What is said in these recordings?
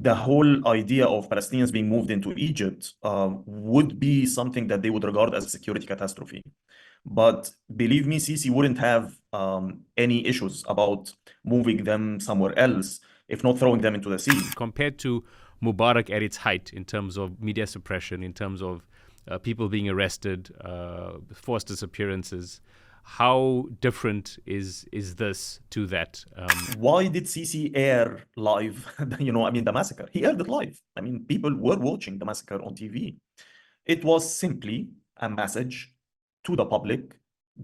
the whole idea of Palestinians being moved into Egypt would be something that they would regard as a security catastrophe. But believe me, Sisi wouldn't have any issues about moving them somewhere else, if not throwing them into the sea. Compared to Mubarak at its height in terms of media suppression, in terms of people being arrested, forced disappearances, how different is this to that? Why did Sisi air live, the massacre? He aired it live. I mean, people were watching the massacre on TV. It was simply a message to the public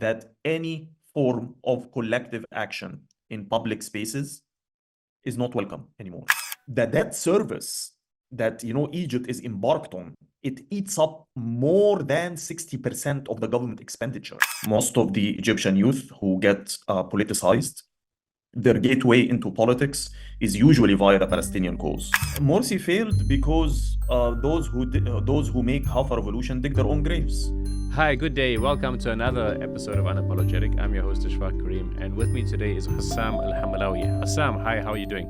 that any form of collective action in public spaces is not welcome anymore. The debt service that Egypt is embarked on, it eats up more than 60% of the government expenditure. Most of the Egyptian youth who get politicized, their gateway into politics is usually via the Palestinian cause. Morsi failed because those who make half a revolution dig their own graves. Hi, good day. Welcome to another episode of Unapologetic. I'm your host, Ishfaq Kareem, and with me today is Hossam el-Hamalawy. Hossam, hi, how are you doing?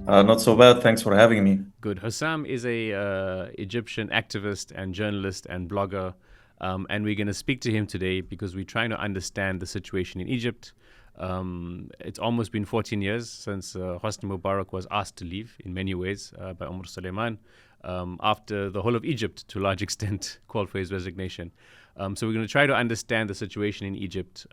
Not so bad. Thanks for having me. Good. Hossam is a Egyptian activist and journalist and blogger, and we're going to speak to him today because we're trying to understand the situation in Egypt. It's almost been 14 years since Hosni Mubarak was asked to leave in many ways by Omar Suleiman after the whole of Egypt, to a large extent, called for his resignation. So we're going to try to understand the situation in Egypt,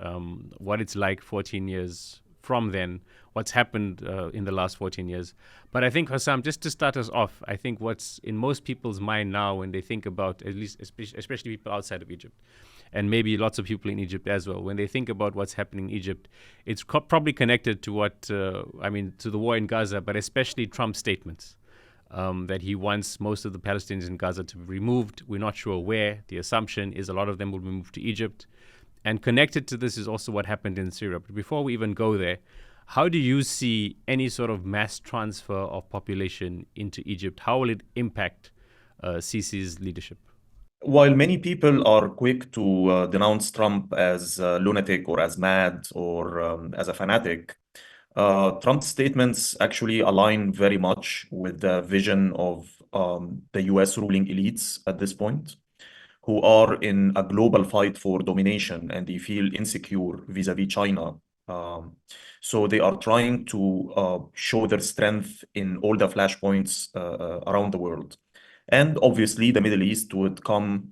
what it's like 14 years from then, what's happened in the last 14 years. But I think, Hossam, just to start us off, I think what's in most people's mind now when they think about, at least especially people outside of Egypt, and maybe lots of people in Egypt as well, when they think about what's happening in Egypt, it's probably connected to to the war in Gaza, but especially Trump's statements that he wants most of the Palestinians in Gaza to be removed. We're not sure where. The assumption is a lot of them will be moved to Egypt. And connected to this is also what happened in Syria. But before we even go there, how do you see any sort of mass transfer of population into Egypt? How will it impact Sisi's leadership? While many people are quick to denounce Trump as a lunatic or as mad or as a fanatic, Trump's statements actually align very much with the vision of the US ruling elites at this point, who are in a global fight for domination and they feel insecure vis-a-vis China. So they are trying to show their strength in all the flashpoints around the world. And obviously, the Middle East would come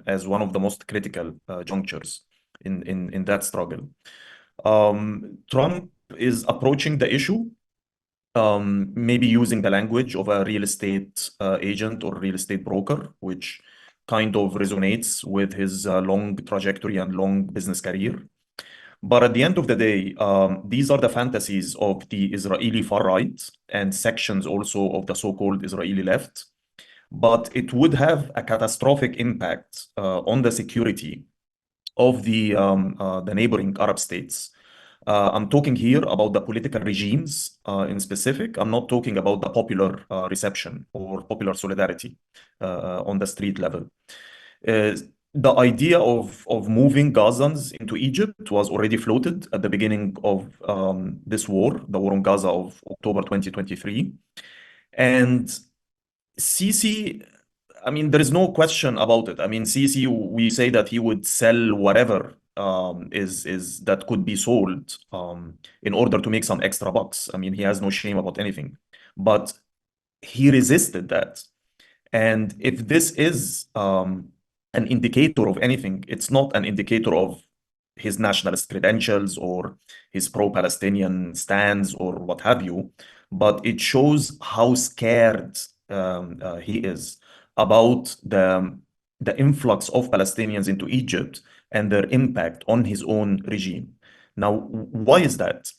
as one of the most critical junctures in that struggle. Trump is approaching the issue, maybe using the language of a real estate agent or real estate broker, which kind of resonates with his long trajectory and long business career. But at the end of the day, these are the fantasies of the Israeli far right and sections also of the so-called Israeli left. But it would have a catastrophic impact on the security of the neighboring Arab states. I'm talking here about the political regimes in specific. I'm not talking about the popular reception or popular solidarity on the street level. The idea of moving Gazans into Egypt was already floated at the beginning of this war, the war on Gaza of October 2023. And Sisi, there is no question about it. Sisi, we say that he would sell whatever is that could be sold in order to make some extra bucks. He has no shame about anything. But he resisted that. And if this is an indicator of anything, it's not an indicator of his nationalist credentials or his pro-Palestinian stands or what have you, but it shows how scared he is about the influx of Palestinians into Egypt and their impact on his own regime. Now, why is that?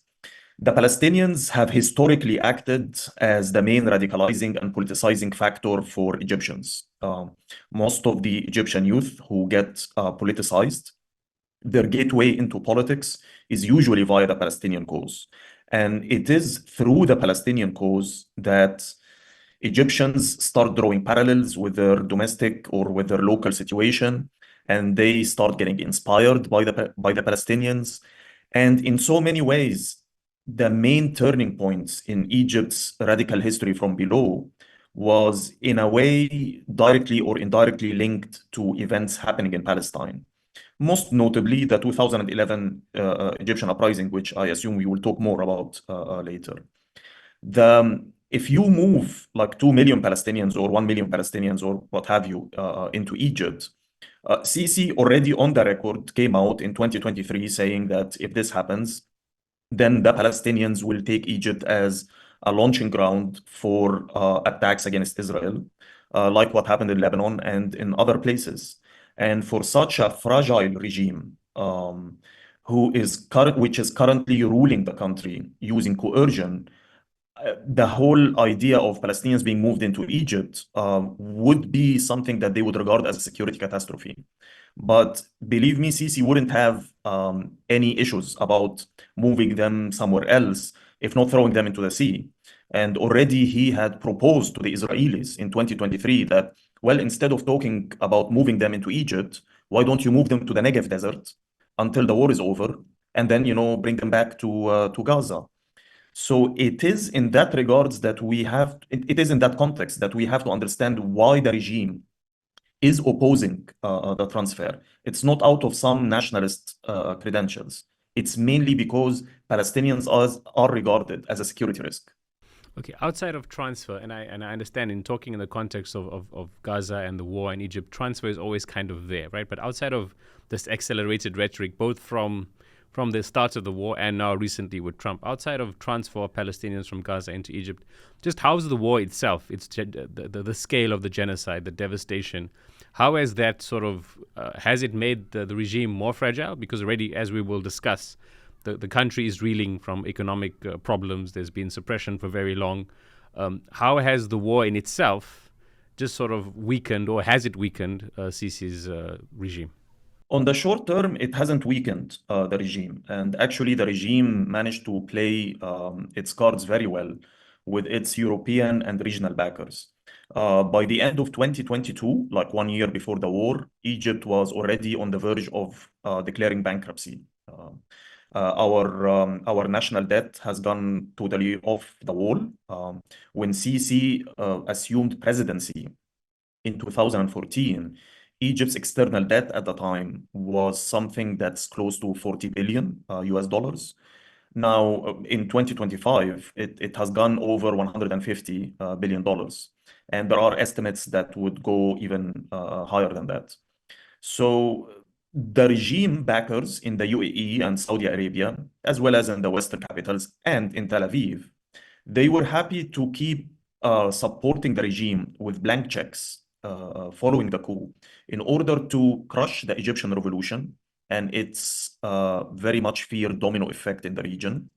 The Palestinians have historically acted as the main radicalizing and politicizing factor for Egyptians. Most of the Egyptian youth who get politicized, their gateway into politics is usually via the Palestinian cause. And it is through the Palestinian cause that Egyptians start drawing parallels with their domestic or with their local situation, and they start getting inspired by the Palestinians. And in so many ways, the main turning points in Egypt's radical history from below was in a way directly or indirectly linked to events happening in Palestine. Most notably, the 2011 Egyptian uprising, which I assume we will talk more about later. If you move like 2 million Palestinians or 1 million Palestinians or what have you into Egypt, Sisi already on the record came out in 2023 saying that if this happens, then the Palestinians will take Egypt as a launching ground for attacks against Israel, like what happened in Lebanon and in other places. And for such a fragile regime, which is currently ruling the country using coercion, the whole idea of Palestinians being moved into Egypt would be something that they would regard as a security catastrophe. But believe me, Sisi wouldn't have any issues about moving them somewhere else, if not throwing them into the sea. And already he had proposed to the Israelis in 2023 that, well, instead of talking about moving them into Egypt, why don't you move them to the Negev desert until the war is over, and then, bring them back to Gaza. So it is in that regards that it is in that context that we have to understand why the regime is opposing the transfer. It's not out of some nationalist credentials. It's mainly because Palestinians are regarded as a security risk. Okay, outside of transfer, and I understand in talking in the context of Gaza and the war in Egypt, transfer is always kind of there, right? But outside of this accelerated rhetoric, both from the start of the war and now recently with Trump, outside of transfer of Palestinians from Gaza into Egypt, just how's the war itself? It's the scale of the genocide, the devastation. How has that has it made the regime more fragile? Because already, as we will discuss, the country is reeling from economic problems. There's been suppression for very long. How has the war in itself just sort of weakened, or has it weakened Sisi's regime? On the short term, it hasn't weakened the regime. And actually, the regime managed to play its cards very well with its European and regional backers. By the end of 2022, like 1 year before the war, Egypt was already on the verge of declaring bankruptcy. Our national debt has gone totally off the wall. When Sisi assumed presidency in 2014, Egypt's external debt at the time was something that's close to 40 billion US dollars. Now, in 2025, it has gone over 150 billion dollars. And there are estimates that would go even higher than that. So the regime backers in the UAE and Saudi Arabia, as well as in the Western capitals and in Tel Aviv, they were happy to keep supporting the regime with blank checks following the coup in order to crush the Egyptian revolution and its very much feared domino effect in the region.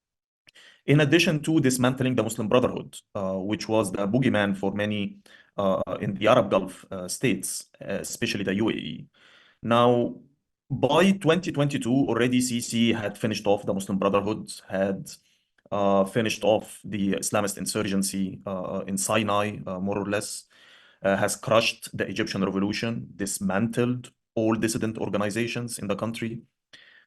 In addition to dismantling the Muslim Brotherhood, which was the boogeyman for many in the Arab Gulf states, especially the UAE. Now, by 2022, already Sisi had finished off the Muslim Brotherhood, had finished off the Islamist insurgency in Sinai, more or less, has crushed the Egyptian revolution, dismantled all dissident organizations in the country.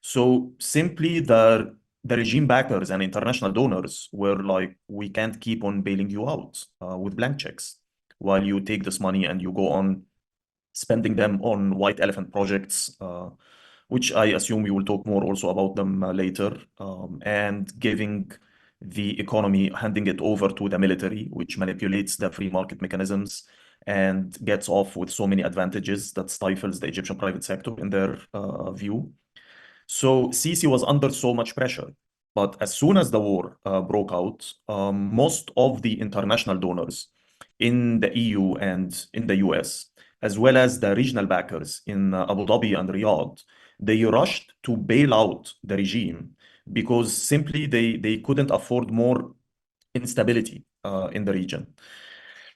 So simply the regime backers and international donors were like, we can't keep on bailing you out with blank checks while you take this money and you go on spending them on white elephant projects, which I assume we will talk more also about them later, and giving the economy, handing it over to the military, which manipulates the free market mechanisms and gets off with so many advantages that stifles the Egyptian private sector in their view. So Sisi was under so much pressure. But as soon as the war broke out, most of the international donors in the EU and in the US, as well as the regional backers in Abu Dhabi and Riyadh, they rushed to bail out the regime because simply they couldn't afford more instability in the region.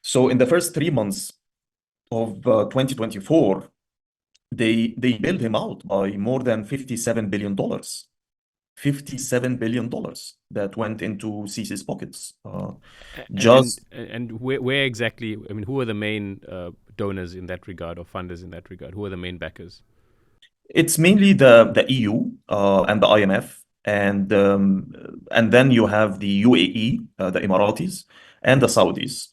So in the first 3 months of 2024, they bailed him out by more than $57 billion. $57 billion that went into Sisi's pockets. And where exactly, I mean, who are the main donors in that regard or funders in that regard? Who are the main backers? It's mainly the EU and the IMF and then you have the UAE, the Emiratis, and the Saudis.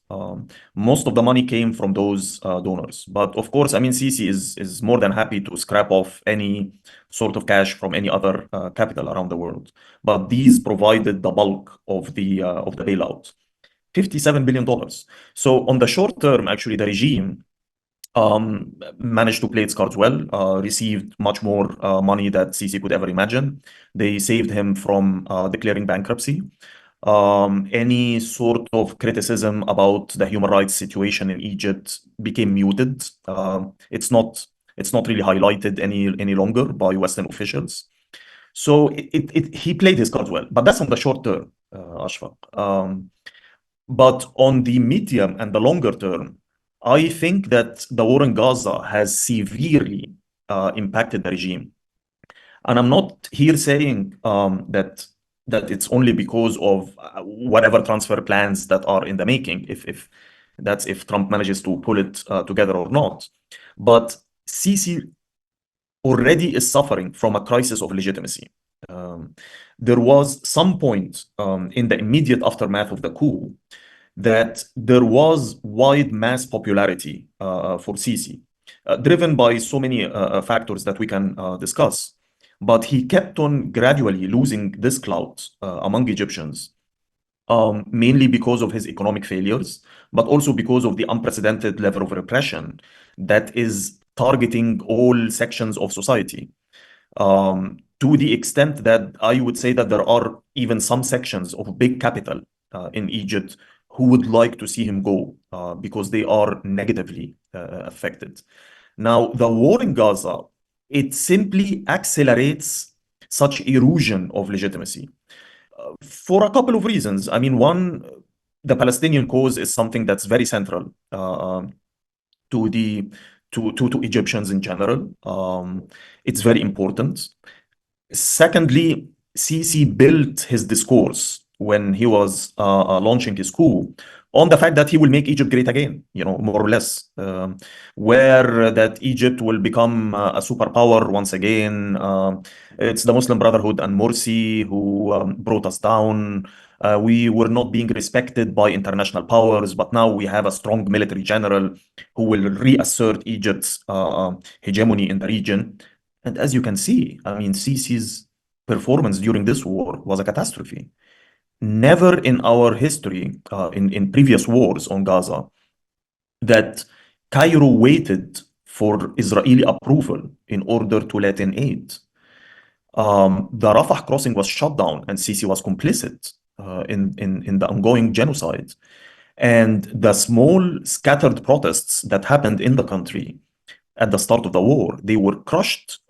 Most of the money came from those donors. But of course, I mean, Sisi is more than happy to scrap off any sort of cash from any other capital around the world. But these provided the bulk of the bailout, $57 billion. So on the short term, actually, the regime managed to play its cards well, received much more money that Sisi could ever imagine. They saved him from declaring bankruptcy. Any sort of criticism about the human rights situation in Egypt became muted. It's not really highlighted any longer by Western officials. So he played his cards well, but that's on the short term, Ashfaq. But on the medium and the longer term, I think that the war in Gaza has severely impacted the regime. And I'm not here saying that it's only because of whatever transfer plans that are in the making, if Trump manages to pull it together or not. But Sisi already is suffering from a crisis of legitimacy. There was some point in the immediate aftermath of the coup that there was wide mass popularity for Sisi, driven by so many factors that we can discuss. But he kept on gradually losing this clout among Egyptians, mainly because of his economic failures, but also because of the unprecedented level of repression that is targeting all sections of society. To the extent that I would say that there are even some sections of big capital in Egypt who would like to see him go because they are negatively affected. Now, the war in Gaza, it simply accelerates such erosion of legitimacy for a couple of reasons. I mean, one, the Palestinian cause is something that's very central to Egyptians in general. It's very important. Secondly, Sisi built his discourse when he was launching his coup on the fact that he will make Egypt great again, more or less, where that Egypt will become a superpower once again. It's the Muslim Brotherhood and Morsi who brought us down. We were not being respected by international powers, but now we have a strong military general who will reassert Egypt's hegemony in the region. And as you can see, I mean, Sisi's performance during this war was a catastrophe. Never in our history, in previous wars on Gaza, that Cairo waited for Israeli approval in order to let in aid. The Rafah crossing was shut down, and Sisi was complicit in the ongoing genocide. And the small scattered protests that happened in the country at the start of the war, they were crushed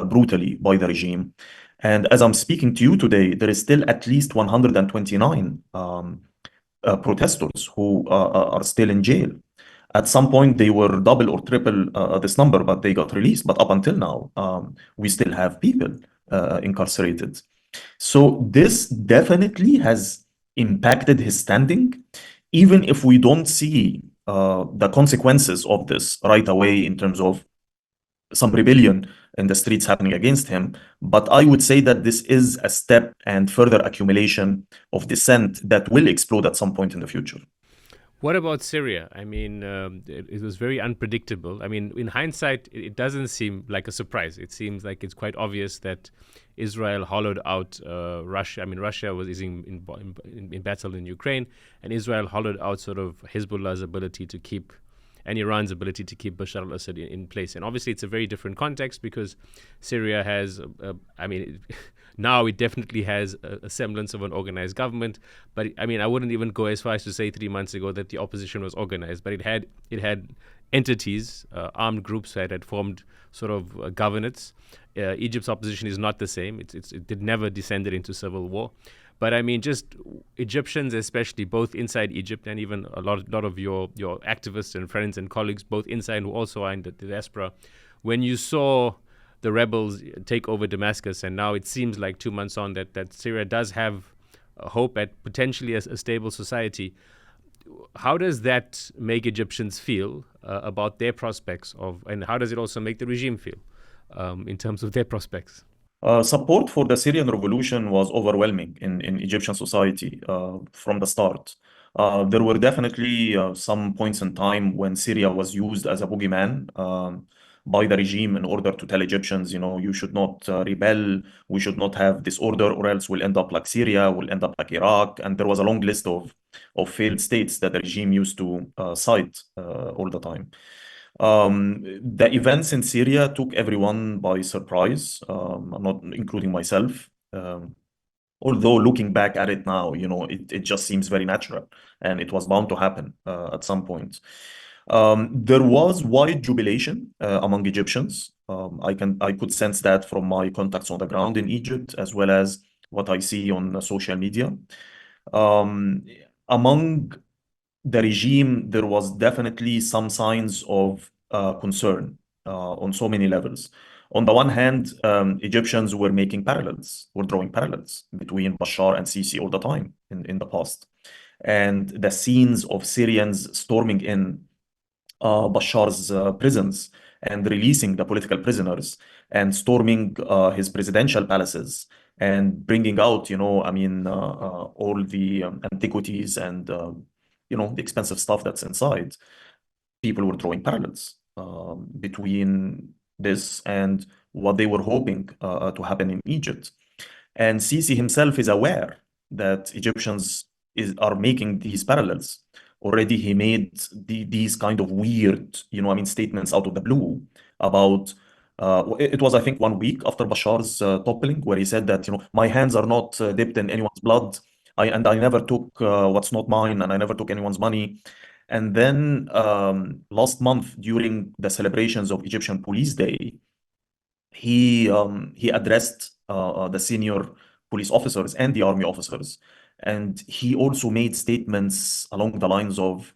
brutally by the regime. And as I'm speaking to you today, there is still at least 129 protesters who are still in jail. At some point, they were double or triple this number, but they got released. But up until now, we still have people incarcerated. So this definitely has impacted his standing, even if we don't see the consequences of this right away in terms of some rebellion in the streets happening against him. But I would say that this is a step and further accumulation of dissent that will explode at some point in the future. What about Syria? I mean, it was very unpredictable. I mean, in hindsight, it doesn't seem like a surprise. It seems like it's quite obvious that Israel hollowed out Russia. I mean, Russia was in battle in Ukraine, and Israel hollowed out sort of Hezbollah's ability to keep, and Iran's ability to keep Bashar al-Assad in place. And obviously, it's a very different context because Syria has, now it definitely has a semblance of an organized government. But I mean, I wouldn't even go as far as to say 3 months ago that the opposition was organized. But it had entities, armed groups that had formed sort of governance. Egypt's opposition is not the same. It never descended into civil war. But I mean, just Egyptians, especially both inside Egypt and even a lot of your activists and friends and colleagues, both inside who also are in the diaspora, when you saw the rebels take over Damascus, and now it seems like 2 months on that Syria does have hope at potentially a stable society. How does that make Egyptians feel about their prospects and how does it also make the regime feel in terms of their prospects? Support for the Syrian revolution was overwhelming in Egyptian society from the start. There were definitely some points in time when Syria was used as a boogeyman by the regime in order to tell Egyptians, you should not rebel, we should not have disorder, or else we'll end up like Syria, we'll end up like Iraq. And there was a long list of failed states that the regime used to cite all the time. The events in Syria took everyone by surprise, not including myself. Although looking back at it now, it just seems very natural, and it was bound to happen at some point. There was wide jubilation among Egyptians. I could sense that from my contacts on the ground in Egypt, as well as what I see on social media. Um, Among the regime, there was definitely some signs of concern on so many levels. On the one hand, Egyptians were drawing parallels between Bashar and Sisi all the time in the past. And the scenes of Syrians storming in Bashar's prisons and releasing the political prisoners and storming his presidential palaces and bringing out, all the antiquities and, the expensive stuff that's inside. People were drawing parallels between this and what they were hoping to happen in Egypt. And Sisi himself is aware that Egyptians are making these parallels. Already he made these kind of weird, statements out of the blue about, it was, I think, 1 week after Bashar's toppling, where he said that, my hands are not dipped in anyone's blood. I never took what's not mine, and I never took anyone's money. And then last month, during the celebrations of Egyptian Police Day, he addressed the senior police officers and the army officers, and he also made statements along the lines of,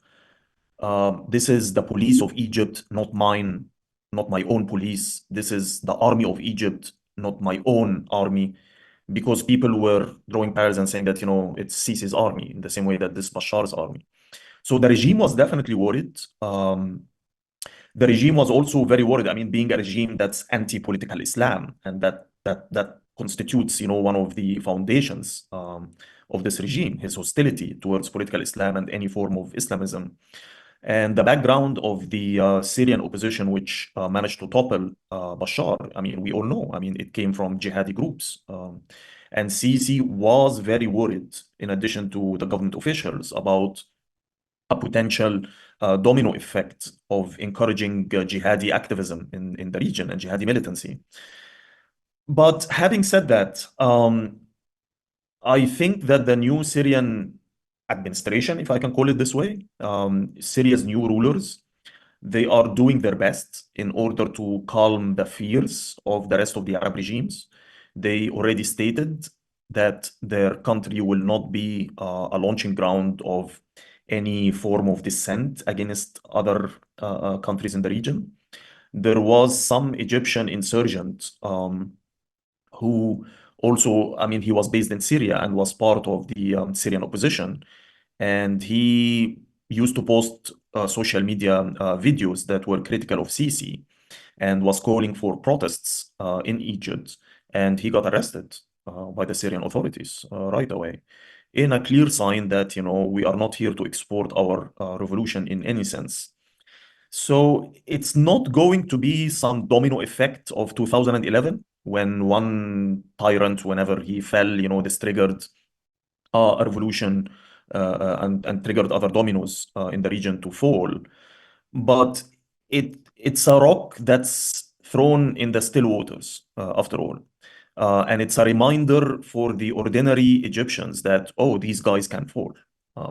"This is the police of Egypt, not mine, not my own police. This is the army of Egypt, not my own army." Because people were drawing parallels and saying that, it's Sisi's army in the same way that this Bashar's army. So the regime was definitely worried. The regime was also very worried. I mean, being a regime that's anti-political Islam, and that constitutes, one of the foundations of this regime, his hostility towards political Islam and any form of Islamism. And the background of the Syrian opposition, which managed to topple Bashar, I mean, we all know. I mean, it came from jihadi groups. And Sisi was very worried, in addition to the government officials, about a potential domino effect of encouraging jihadi activism in the region and jihadi militancy. But having said that, I think that the new Syrian administration, if I can call it this way, Syria's new rulers, they are doing their best in order to calm the fears of the rest of the Arab regimes. They already stated that their country will not be a launching ground of any form of dissent against other countries in the region. There was some Egyptian insurgent who also, I mean, he was based in Syria and was part of the Syrian opposition. And he used to post social media videos that were critical of Sisi and was calling for protests in Egypt. And he got arrested by the Syrian authorities right away, in a clear sign that, we are not here to export our revolution in any sense. So it's not going to be some domino effect of 2011, when one tyrant, whenever he fell, this triggered a revolution and triggered other dominoes in the region to fall. But it's a rock that's thrown in the still waters, after all. And it's a reminder for the ordinary Egyptians that, oh, these guys can fall.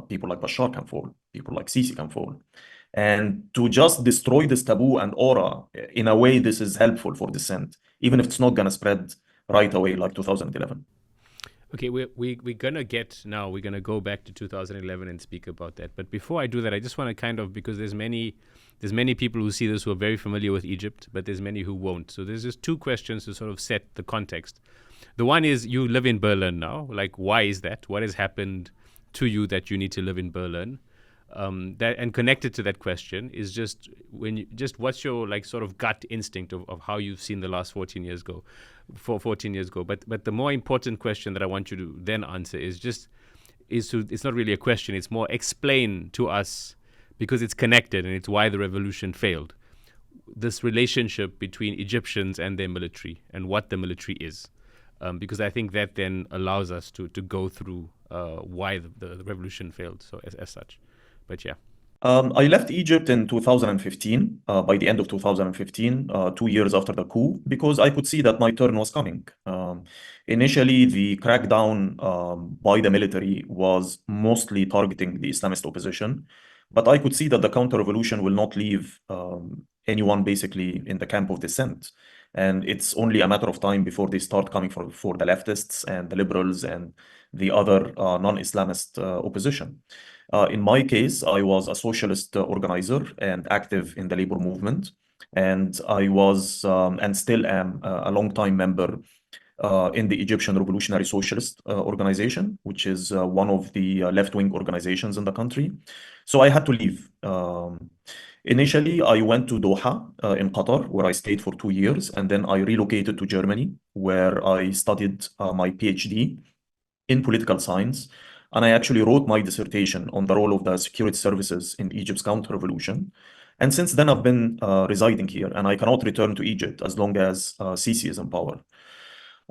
People like Bashar can fall. People like Sisi can fall. And to just destroy this taboo and aura, in a way, this is helpful for dissent, even if it's not going to spread right away like 2011. Okay, we're gonna get now. We're gonna go back to 2011 and speak about that. But before I do that, I just want to kind of, because there's many people who see this who are very familiar with Egypt, but there's many who won't. So there's just two questions to sort of set the context. The one is, you live in Berlin now. Like, why is that? What has happened to you that you need to live in Berlin? That, and connected to that question is just what's your like sort of gut instinct of how you've seen the last 14 years go, 14 years ago. But the more important question that I want you to then answer it's not really a question. It's more explain to us, because it's connected and it's why the revolution failed, this relationship between Egyptians and their military and what the military is. Because I think that then allows us to go through why the revolution failed, so as such. But yeah. I left Egypt in 2015, by the end of 2015, 2 years after the coup, because I could see that my turn was coming. Initially, the crackdown by the military was mostly targeting the Islamist opposition, but I could see that the counter-revolution will not leave anyone basically in the camp of dissent. And it's only a matter of time before they start coming for the leftists and the liberals and the other non-Islamist opposition. In my case, I was a socialist organizer and active in the labor movement. And I was and still am a long-time member in the Egyptian Revolutionary Socialist Organization, which is one of the left-wing organizations in the country. So I had to leave. Initially, I went to Doha in Qatar, where I stayed for 2 years. And then I relocated to Germany, where I studied my PhD in political science. And I actually wrote my dissertation on the role of the security services in Egypt's counter-revolution. And since then, I've been residing here, and I cannot return to Egypt as long as Sisi is in power.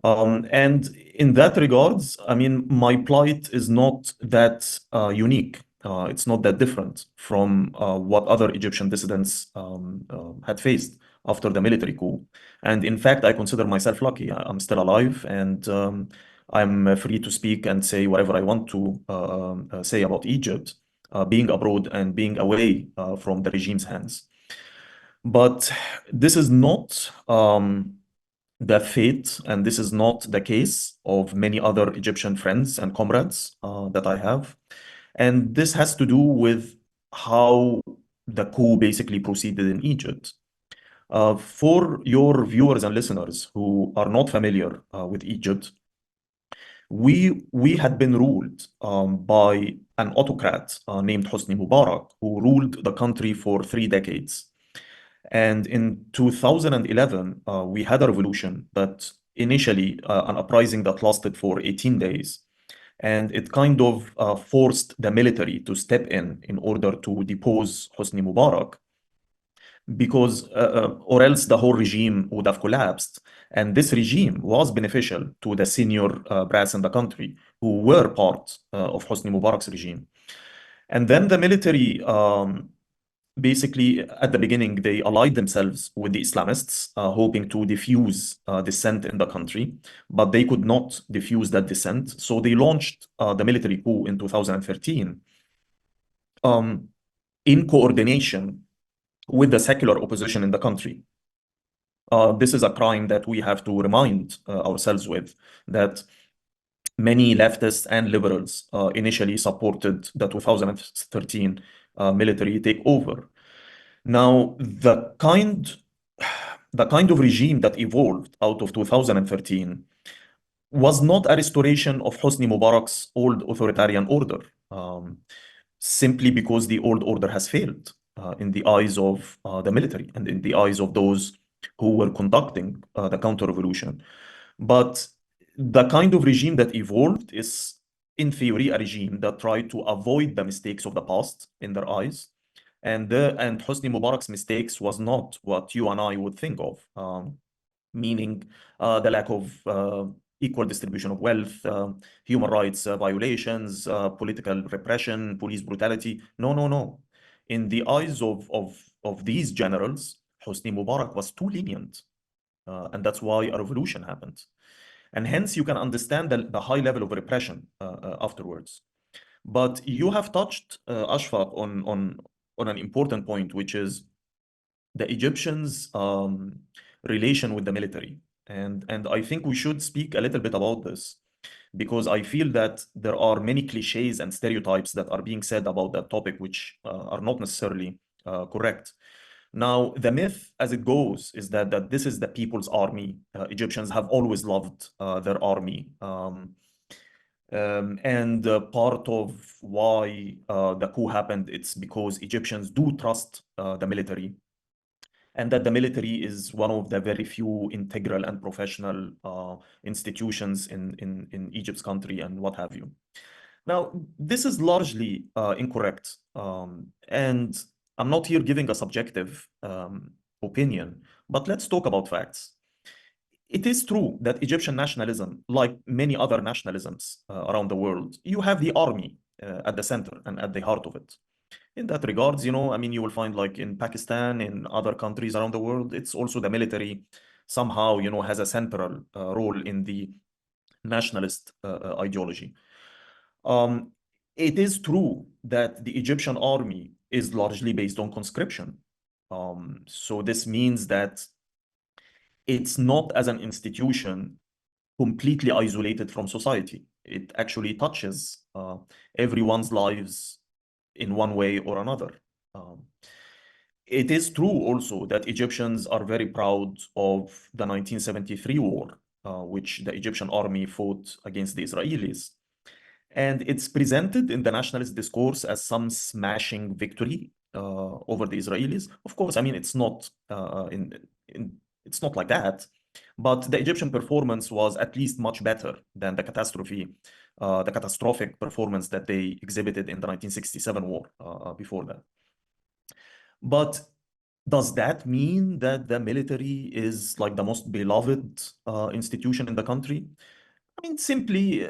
And in that regards, I mean, my plight is not that unique. It's not that different from what other Egyptian dissidents had faced after the military coup. And in fact, I consider myself lucky. I'm still alive, and I'm free to speak and say whatever I want to say about Egypt, being abroad and being away from the regime's hands. But this is not the fate, and this is not the case of many other Egyptian friends and comrades that I have. And this has to do with how the coup basically proceeded in Egypt. For your viewers and listeners who are not familiar with Egypt, we had been ruled by an autocrat named Hosni Mubarak, who ruled the country for 3 decades. And in 2011, we had a revolution that initially an uprising that lasted for 18 days. And it kind of forced the military to step in order to depose Hosni Mubarak, because or else the whole regime would have collapsed. And this regime was beneficial to the senior brass in the country who were part of Hosni Mubarak's regime. And then the military, basically, at the beginning, they allied themselves with the Islamists, hoping to diffuse dissent in the country, but they could not diffuse that dissent. So they launched the military coup in 2013 in coordination with the secular opposition in the country. This is a crime that we have to remind ourselves with, that many leftists and liberals initially supported the 2013 military takeover. Now, the kind of regime that evolved out of 2013 was not a restoration of Hosni Mubarak's old authoritarian order, simply because the old order has failed in the eyes of the military and in the eyes of those who were conducting the counter-revolution. But the kind of regime that evolved is, in theory, a regime that tried to avoid the mistakes of the past in their eyes. And Hosni Mubarak's mistakes was not what you and I would think of, meaning the lack of equal distribution of wealth, human rights violations, political repression, police brutality. No, no, no. In the eyes of these generals, Hosni Mubarak was too lenient. And that's why a revolution happened. And hence you can understand the high level of repression afterwards. But you have touched, Ashfaq, on an important point, which is the Egyptians' relation with the military. And I think we should speak a little bit about this, because I feel that there are many cliches and stereotypes that are being said about that topic, which are not necessarily correct. Now, the myth as it goes is that this is the people's army. Egyptians have always loved their army. And part of why the coup happened, it's because Egyptians do trust the military, and that the military is one of the very few integral and professional institutions in Egypt's country and what have you. Now, this is largely incorrect. And I'm not here giving a subjective opinion, but let's talk about facts. It is true that Egyptian nationalism, like many other nationalisms around the world, you have the army at the center and at the heart of it. In that regards, I mean, you will find like in Pakistan, in other countries around the world, it's also the military somehow, has a central role in the nationalist ideology. Um, it is true that the Egyptian army is largely based on conscription. So this means that it's not as an institution completely isolated from society. It actually touches everyone's lives in one way or another. Um, it is true also that Egyptians are very proud of the 1973 war, which the Egyptian army fought against the Israelis. And it's presented in the nationalist discourse as some smashing victory over the Israelis. Of course, I mean, it's not like that, but the Egyptian performance was at least much better than the catastrophic performance that they exhibited in the 1967 war before that. But does that mean that the military is like the most beloved institution in the country? I mean, simply,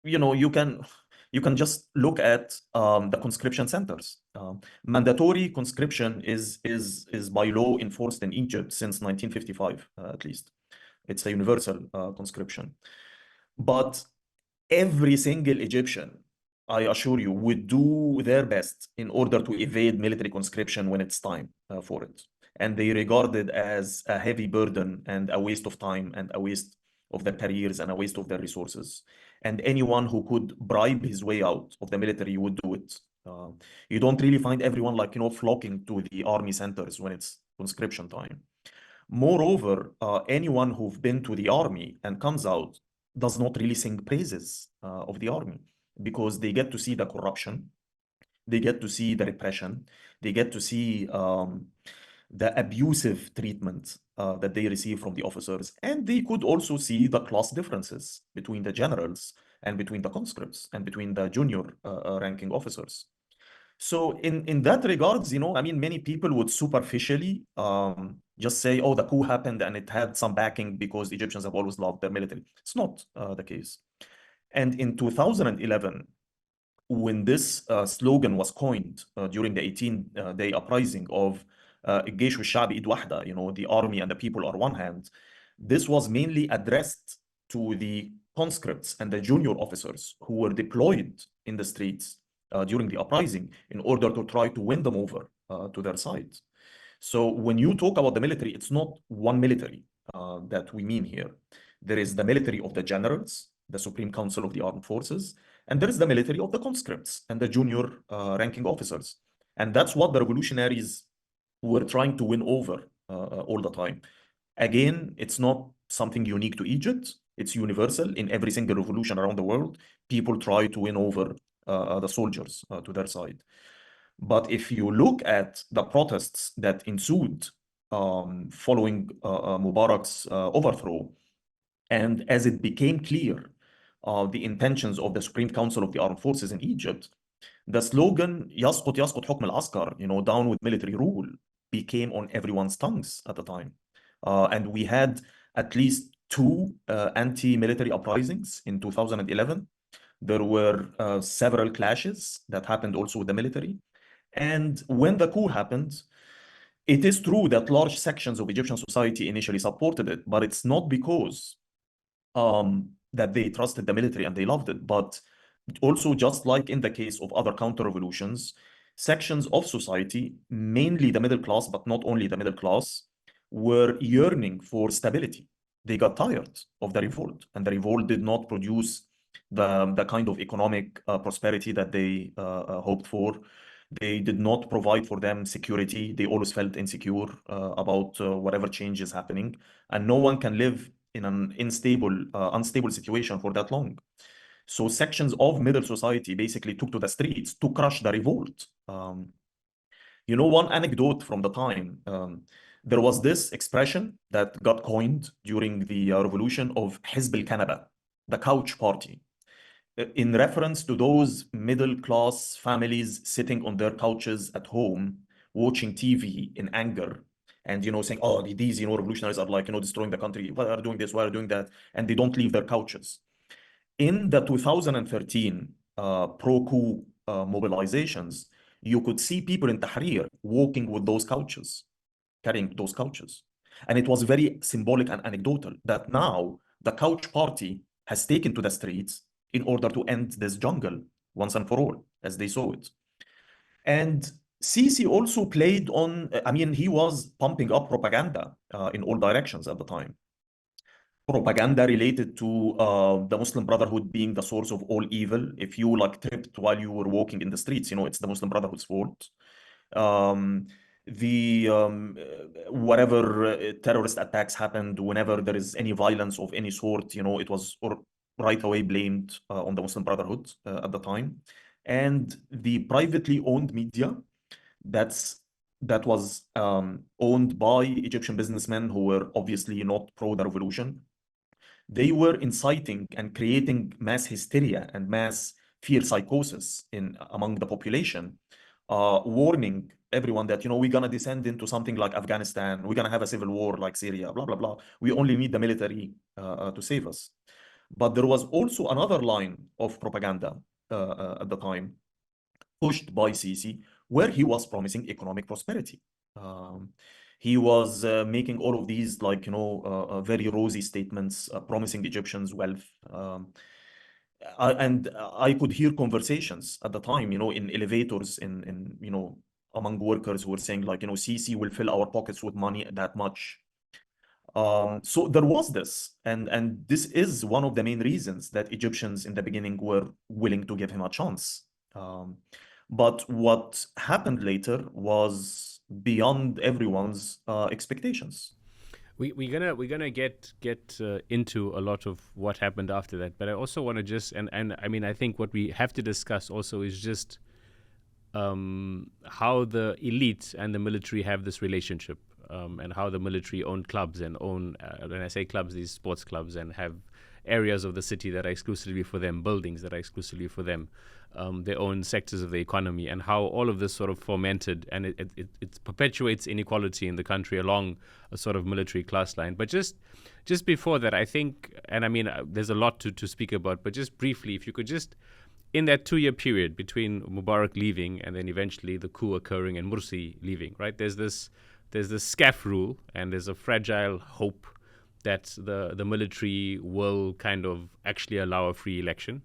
you can just look at the conscription centers. Mandatory conscription is by law enforced in Egypt since 1955, at least. It's a universal conscription. But every single Egyptian, I assure you, would do their best in order to evade military conscription when it's time for it. And they regard it as a heavy burden and a waste of time and a waste of their careers and a waste of their resources. And anyone who could bribe his way out of the military would do it. You don't really find everyone like, flocking to the army centers when it's conscription time. Moreover, anyone who've been to the army and comes out does not really sing praises of the army because they get to see the corruption, they get to see the repression, they get to see the abusive treatment that they receive from the officers, and they could also see the class differences between the generals and between the conscripts and between the junior ranking officers. So in that regards, I mean, many people would superficially just say, oh, the coup happened and it had some backing because Egyptians have always loved their military. It's not the case. And in 2011, when this slogan was coined during the 18-day uprising of الجيش والشعب إيد واحدة, the army and the people are one hand, this was mainly addressed to the conscripts and the junior officers who were deployed in the streets during the uprising in order to try to win them over to their side. So when you talk about the military, it's not one military that we mean here. There is the military of the generals, the Supreme Council of the Armed Forces, and there is the military of the conscripts and the junior ranking officers. And that's what the revolutionaries were trying to win over all the time. Again, it's not something unique to Egypt. It's universal in every single revolution around the world. People try to win over the soldiers to their side. But if you look at the protests that ensued following Mubarak's overthrow, and as it became clear the intentions of the Supreme Council of the Armed Forces in Egypt, the slogan يسقط يسقط حكم العسكر, down with military rule, became on everyone's tongues at the time. And we had at least two anti-military uprisings in 2011. There were several clashes that happened also with the military. And when the coup happened, it is true that large sections of Egyptian society initially supported it, but it's not because that they trusted the military and they loved it, but also just like in the case of other counter-revolutions, sections of society, mainly the middle class, but not only the middle class, were yearning for stability. They got tired of the revolt, and the revolt did not produce the kind of economic prosperity that they hoped for. They did not provide for them security. They always felt insecure about whatever change is happening. And no one can live in an unstable situation for that long. So sections of middle society basically took to the streets to crush the revolt. One anecdote from the time, there was this expression that got coined during the revolution of Hizb al-Kanaba, the couch party, in reference to those middle-class families sitting on their couches at home, watching TV in anger, and saying, "Oh, these revolutionaries are like destroying the country. Why are doing this? Why are doing that?" And they don't leave their couches. In the 2013 pro-coup mobilizations, you could see people in Tahrir walking with those couches, carrying those couches. And it was very symbolic and anecdotal that now the couch party has taken to the streets in order to end this jungle once and for all, as they saw it. And Sisi also played on, he was pumping up propaganda in all directions at the time. Propaganda related to the Muslim Brotherhood being the source of all evil. If you tripped while you were walking in the streets, it's the Muslim Brotherhood's fault. Um, whatever terrorist attacks happened, whenever there is any violence of any sort, it was right away blamed on the Muslim Brotherhood at the time. And the privately owned media that was owned by Egyptian businessmen who were obviously not pro the revolution, they were inciting and creating mass hysteria and mass fear psychosis among the population, warning everyone that we're gonna descend into something like Afghanistan, we're gonna have a civil war like Syria, blah blah blah. We only need the military to save us. But there was also another line of propaganda at the time, pushed by Sisi, where he was promising economic prosperity. He was making all of these very rosy statements, promising Egyptians wealth. And I could hear conversations at the time, in elevators, among workers who were saying Sisi will fill our pockets with money that much. So there was this, and this is one of the main reasons that Egyptians in the beginning were willing to give him a chance. But what happened later was beyond everyone's expectations. We're gonna get into a lot of what happened after that, but I also want to just and I think what we have to discuss also is just how the elite and the military have this relationship, and how the military own clubs and own when I say clubs, these sports clubs, and have areas of the city that are exclusively for them, buildings that are exclusively for them, their own sectors of the economy, and how all of this sort of fomented and it perpetuates inequality in the country along a sort of military class line. But just before that, I think, and there's a lot to speak about, but just briefly, if you could just, in that 2-year period between Mubarak leaving and then eventually the coup occurring and Morsi leaving, right? There's this SCAF rule, and there's a fragile hope that the military will kind of actually allow a free election.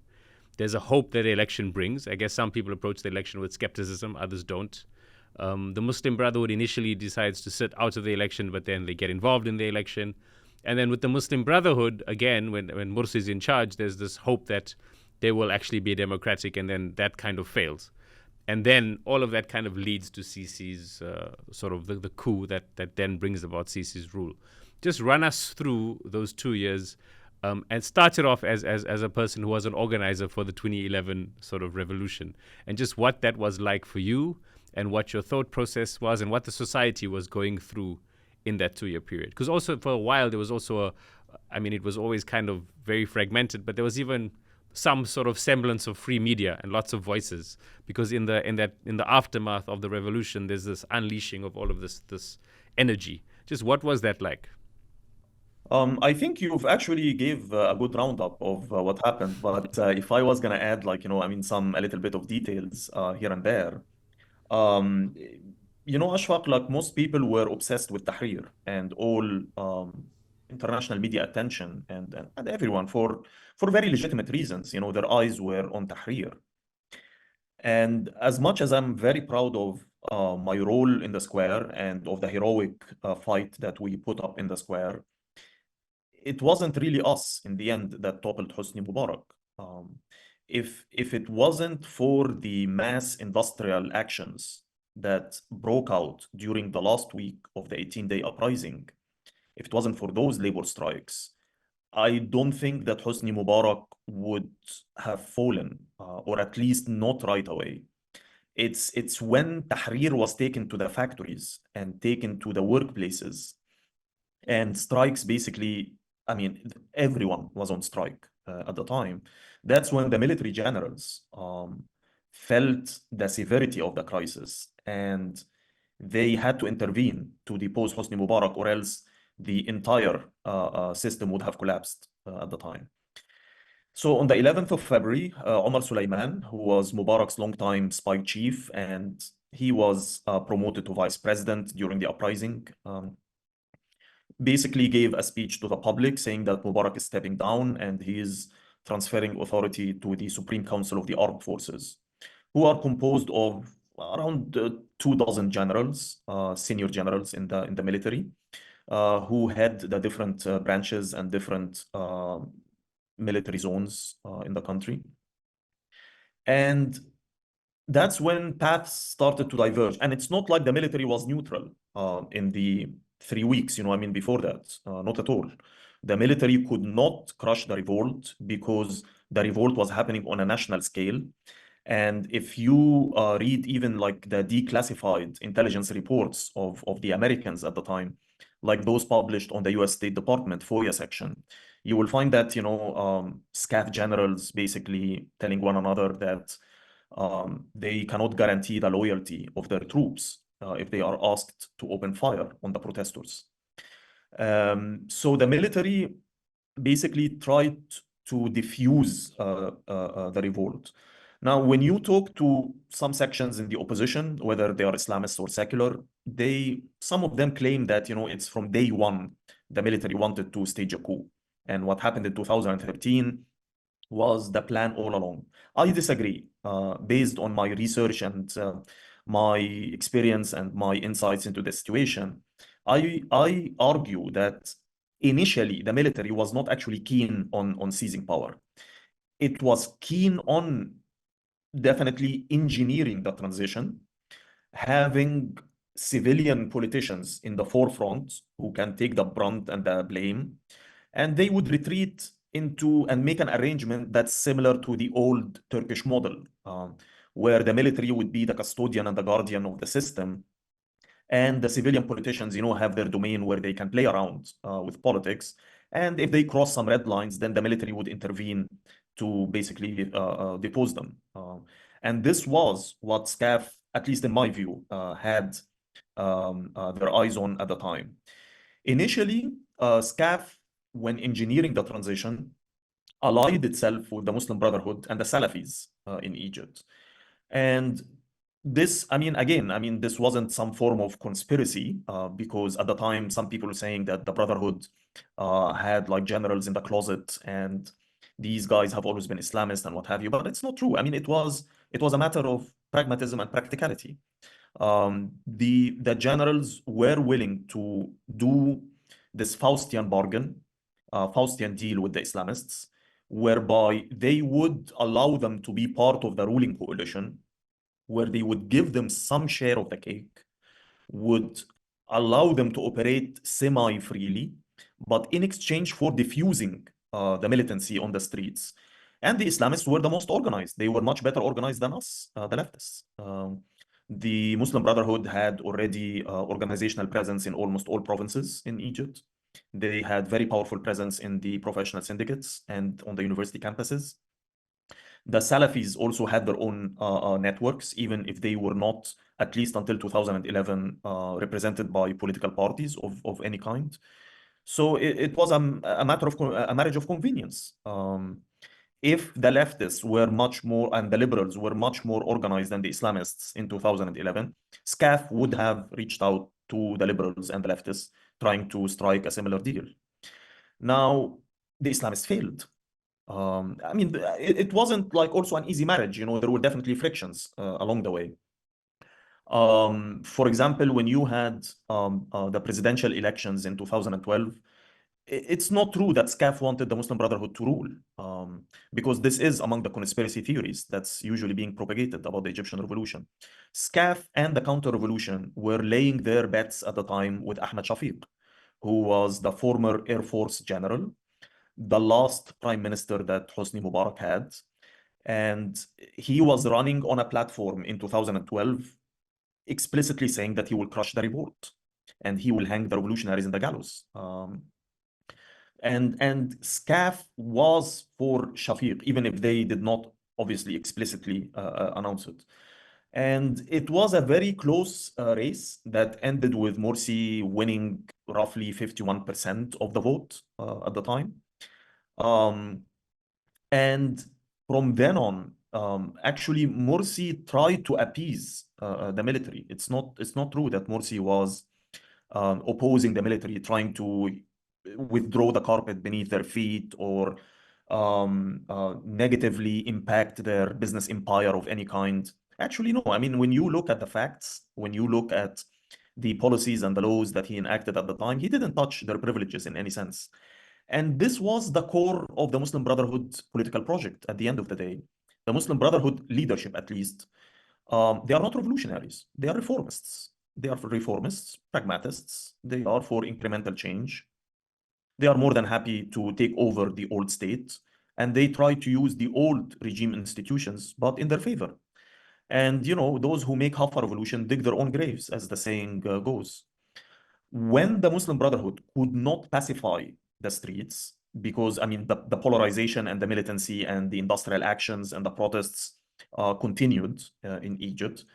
There's a hope that the election brings. I guess some people approach the election with skepticism, others don't. The Muslim Brotherhood initially decides to sit out of the election, but then they get involved in the election. And then with the Muslim Brotherhood, again, when Morsi is in charge, there's this hope that they will actually be democratic, and then that kind of fails. And then all of that kind of leads to Sisi's sort of the coup that then brings about Sisi's rule. Just run us through those 2 years, and started off as a person who was an organizer for the 2011 sort of revolution, and just what that was like for you, and what your thought process was, and what the society was going through in that 2-year period. Because also for a while there was also it was always kind of very fragmented, but there was even some sort of semblance of free media and lots of voices, because in the aftermath of the revolution there's this unleashing of all of this energy. Just what was that like? I think you've actually gave a good roundup of what happened, but if I was gonna add, a little bit of details here and there, um, Ashfaq, like most people were obsessed with Tahrir and all international media attention and everyone for very legitimate reasons. Their eyes were on Tahrir. And as much as I'm very proud of my role in the square and of the heroic fight that we put up in the square, it wasn't really us in the end that toppled Hosni Mubarak. If it wasn't for the mass industrial actions that broke out during the last week of the 18-day uprising, if it wasn't for those labor strikes, I don't think that Hosni Mubarak would have fallen, or at least not right away. It's when Tahrir was taken to the factories and taken to the workplaces and strikes basically, I mean, everyone was on strike at the time. That's when the military generals felt the severity of the crisis and they had to intervene to depose Hosni Mubarak, or else the entire system would have collapsed at the time. So on the 11th of February, Omar Suleiman, who was Mubarak's longtime spy chief, and he was promoted to vice president during the uprising, basically gave a speech to the public saying that Mubarak is stepping down and he is transferring authority to the Supreme Council of the Armed Forces, who are composed of around 2 dozen generals, senior generals in the military, who head the different branches and different military zones in the country. And that's when paths started to diverge. And it's not like the military was neutral in the 3 weeks, I mean, before that, not at all. The military could not crush the revolt because the revolt was happening on a national scale. And if you read even like the declassified intelligence reports of the Americans at the time, like those published on the US State Department FOIA section, you will find that, SCAF generals basically telling one another that they cannot guarantee the loyalty of their troops if they are asked to open fire on the protesters. So the military basically tried to diffuse the revolt. Now, when you talk to some sections in the opposition, whether they are Islamists or secular, some of them claim that it's from day one the military wanted to stage a coup, and what happened in 2013 was the plan all along. I disagree. Based on my research and my experience and my insights into the situation, I argue that initially the military was not actually keen on seizing power. It was keen on definitely engineering the transition, having civilian politicians in the forefront who can take the brunt and the blame, and they would retreat into and make an arrangement that's similar to the old Turkish model, where the military would be the custodian and the guardian of the system, and the civilian politicians, have their domain where they can play around with politics. And if they cross some red lines, then the military would intervene to basically depose them. And this was what SCAF, at least in my view, had their eyes on at the time. Initially, SCAF, when engineering the transition, allied itself with the Muslim Brotherhood and the Salafis in Egypt. And this, this wasn't some form of conspiracy because at the time, some people were saying that the Brotherhood had like generals in the closet and these guys have always been Islamist and what have you, but it's not true. It was a matter of pragmatism and practicality. The generals were willing to do this Faustian bargain, Faustian deal with the Islamists, whereby they would allow them to be part of the ruling coalition, where they would give them some share of the cake, would allow them to operate semi-freely, but in exchange for diffusing the militancy on the streets. And the Islamists were the most organized. They were much better organized than us, the leftists. The Muslim Brotherhood had already organizational presence in almost all provinces in Egypt. They had very powerful presence in the professional syndicates and on the university campuses. The Salafis also had their own networks, even if they were not, at least until 2011, represented by political parties of any kind. So it was a matter of a marriage of convenience. If the leftists were much more, and the liberals were much more organized than the Islamists in 2011, SCAF would have reached out to the liberals and the leftists trying to strike a similar deal. Now, the Islamists failed. It wasn't like also an easy marriage. There were definitely frictions along the way. For example, when you had the presidential elections in 2012, it's not true that SCAF wanted the Muslim Brotherhood to rule, because this is among the conspiracy theories that's usually being propagated about the Egyptian revolution. SCAF and the counter-revolution were laying their bets at the time with Ahmed Shafiq, who was the former Air Force general, the last prime minister that Hosni Mubarak had. And he was running on a platform in 2012, explicitly saying that he will crush the revolt and he will hang the revolutionaries in the gallows. And SCAF was for Shafiq, even if they did not obviously explicitly announce it. And it was a very close race that ended with Morsi winning roughly 51% of the vote at the time. And from then on, actually, Morsi tried to appease the military. It's not true that Morsi was opposing the military, trying to withdraw the carpet beneath their feet or negatively impact their business empire of any kind. Actually, no. I mean, when you look at the facts, when you look at the policies and the laws that he enacted at the time, he didn't touch their privileges in any sense. And this was the core of the Muslim Brotherhood political project at the end of the day. The Muslim Brotherhood leadership, at least, they are not revolutionaries. They are reformists. They are reformists, pragmatists. They are for incremental change. They are more than happy to take over the old state, and they try to use the old regime institutions, but in their favor. And, those who make half a revolution dig their own graves, as the saying goes. When the Muslim Brotherhood could not pacify the streets, because, I mean, the polarization and the militancy and the industrial actions and the protests continued in Egypt,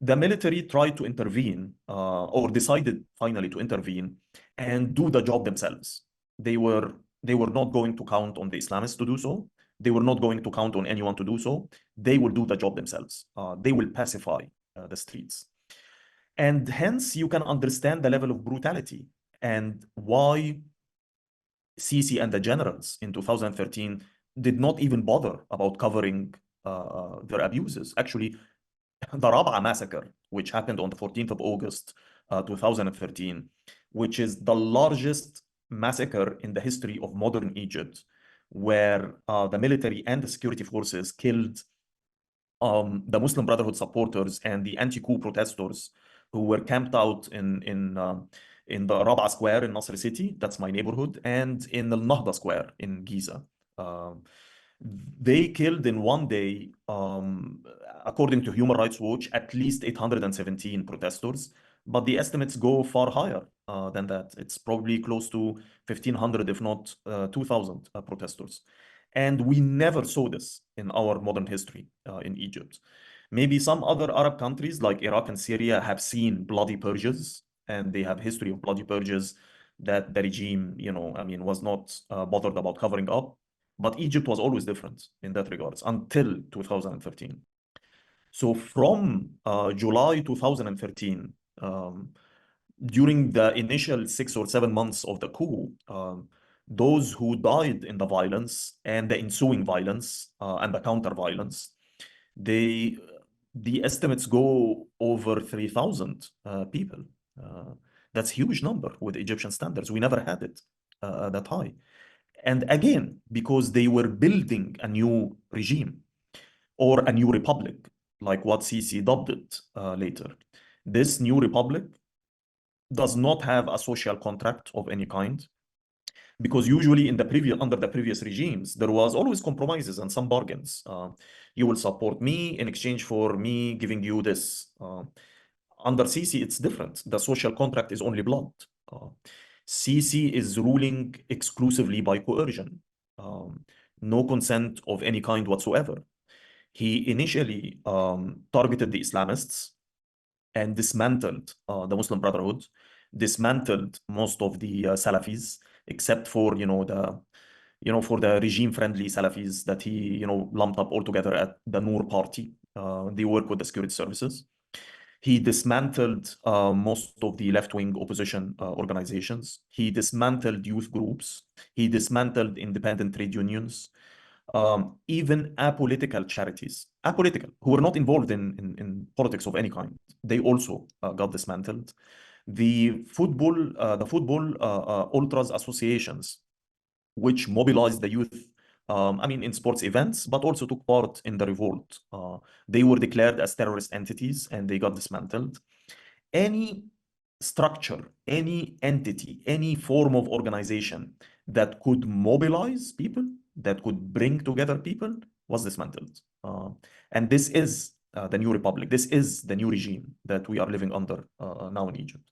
the military tried to intervene or decided finally to intervene and do the job themselves. They were not going to count on the Islamists to do so. They were not going to count on anyone to do so. They will do the job themselves. They will pacify the streets. And hence, you can understand the level of brutality and why Sisi and the generals in 2013 did not even bother about covering their abuses. Actually, the Rabaa Massacre, which happened on the 14th of August, 2013, which is the largest massacre in the history of modern Egypt, where the military and the security forces killed the Muslim Brotherhood supporters and the anti-coup protesters who were camped out in the Rabaa Square in Nasr City, that's my neighborhood, and in the Nahda Square in Giza. They killed in one day, according to Human Rights Watch, at least 817 protesters, but the estimates go far higher than that. It's probably close to 1,500, if not 2,000 protesters. And we never saw this in our modern history in Egypt. Maybe some other Arab countries like Iraq and Syria have seen bloody purges, and they have history of bloody purges that the regime, was not bothered about covering up. But Egypt was always different in that regards until 2013. So from July 2013, during the initial 6 or 7 months of the coup, those who died in the violence and the ensuing violence and the counter violence, the estimates go over 3,000 people. That's a huge number with Egyptian standards. We never had it that high. And again, because they were building a new regime or a new republic, like what Sisi dubbed it later. This new republic does not have a social contract of any kind, because usually under the previous regimes, there was always compromises and some bargains. You will support me in exchange for me giving you this. Under Sisi, it's different. The social contract is only blood. Sisi is ruling exclusively by coercion, no consent of any kind whatsoever. He initially targeted the Islamists and dismantled the Muslim Brotherhood, dismantled most of the Salafis, except for for the regime-friendly Salafis that he lumped up all together at the Noor Party. They work with the security services. He dismantled most of the left-wing opposition organizations. He dismantled youth groups. He dismantled independent trade unions. Even apolitical charities, who were not involved in politics of any kind, they also got dismantled. The football ultras associations, which mobilized the youth, in sports events, but also took part in the revolt. They were declared as terrorist entities and they got dismantled. Any structure, any entity, any form of organization that could mobilize people, that could bring together people, was dismantled. And this is the new republic. This is the new regime that we are living under now in Egypt.